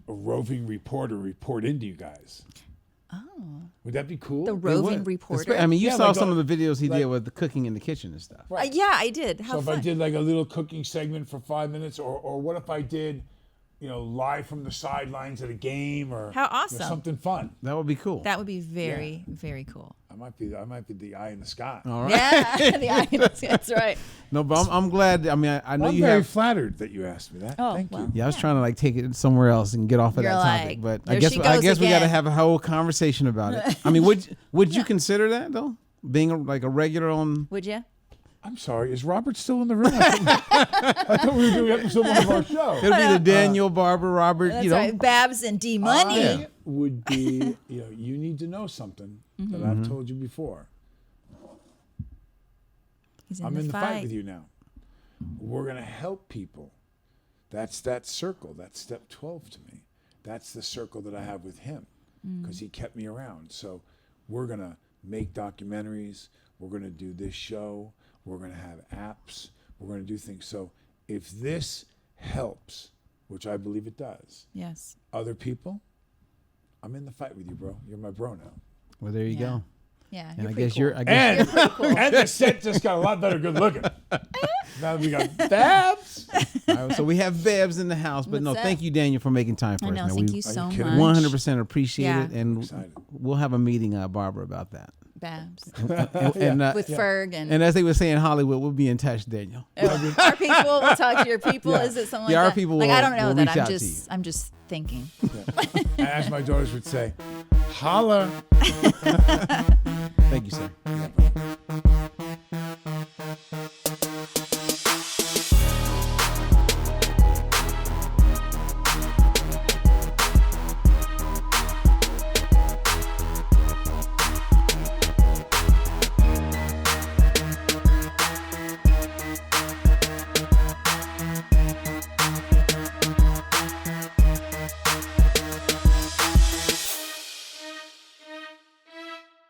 a roving reporter report into you guys? Oh. Would that be cool? The It roving would. reporter. I mean, you Yeah, saw like some of the videos he like- did with the cooking in the kitchen and stuff. Yeah, I did. How So if fun. I did like a little cooking segment for 5 minutes, or what if I did, live from the sidelines at a game, or How awesome. something fun. That would be cool. That would be very, very cool. I might be the eye in the sky. All right. Yeah, the eye. That's right. No, but I'm glad. I mean, I know Well, I'm you very have. flattered that you asked me that. Oh, Thank well. you. Yeah, I was trying to like take it somewhere else and get off of You're that topic, like, but there I guess she I goes guess we got to again. have a whole conversation about it. I mean, would you consider that though, being like a regular on? Would you? I'm sorry, is Robert still in the room? I thought we were doing episode 1 of our show. It'll be the Daniel, Barbara, Robert, That's you know. right. Babs and D Money. I would be, you need to know something that I've told you before. He's I'm in the fight with you now. We're going to help people. That's that circle. That's step 12 to me. That's the circle that I have with him because he kept me around. So we're going to make documentaries. We're going to do this show. We're going to have apps. We're going to do things. So if this helps, which I believe it does, Yes. other people, I'm in the fight with you, bro. You're my bro now. Well, there you go. Yeah. And I pretty guess cool. you're. I guess And the set just got a lot better good looking. Now we got Babs. all right, so we have Babs in the house, but no, What's thank up? you, Daniel, for making time for I us. know. man. Thank We you so kidding? much. 100% appreciate Yeah. it, and Excited. we'll have a meeting, Barbara, about that. Babs. And, With Ferg and, and as they were saying in Hollywood, we'll be in touch, Daniel. our people. We'll talk to your people. Is it something Yeah, like our that? people Like I will- don't know will that. reach out to you. I'm just thinking. As my daughters would say, holla. Thank you, sir. Yeah, bro.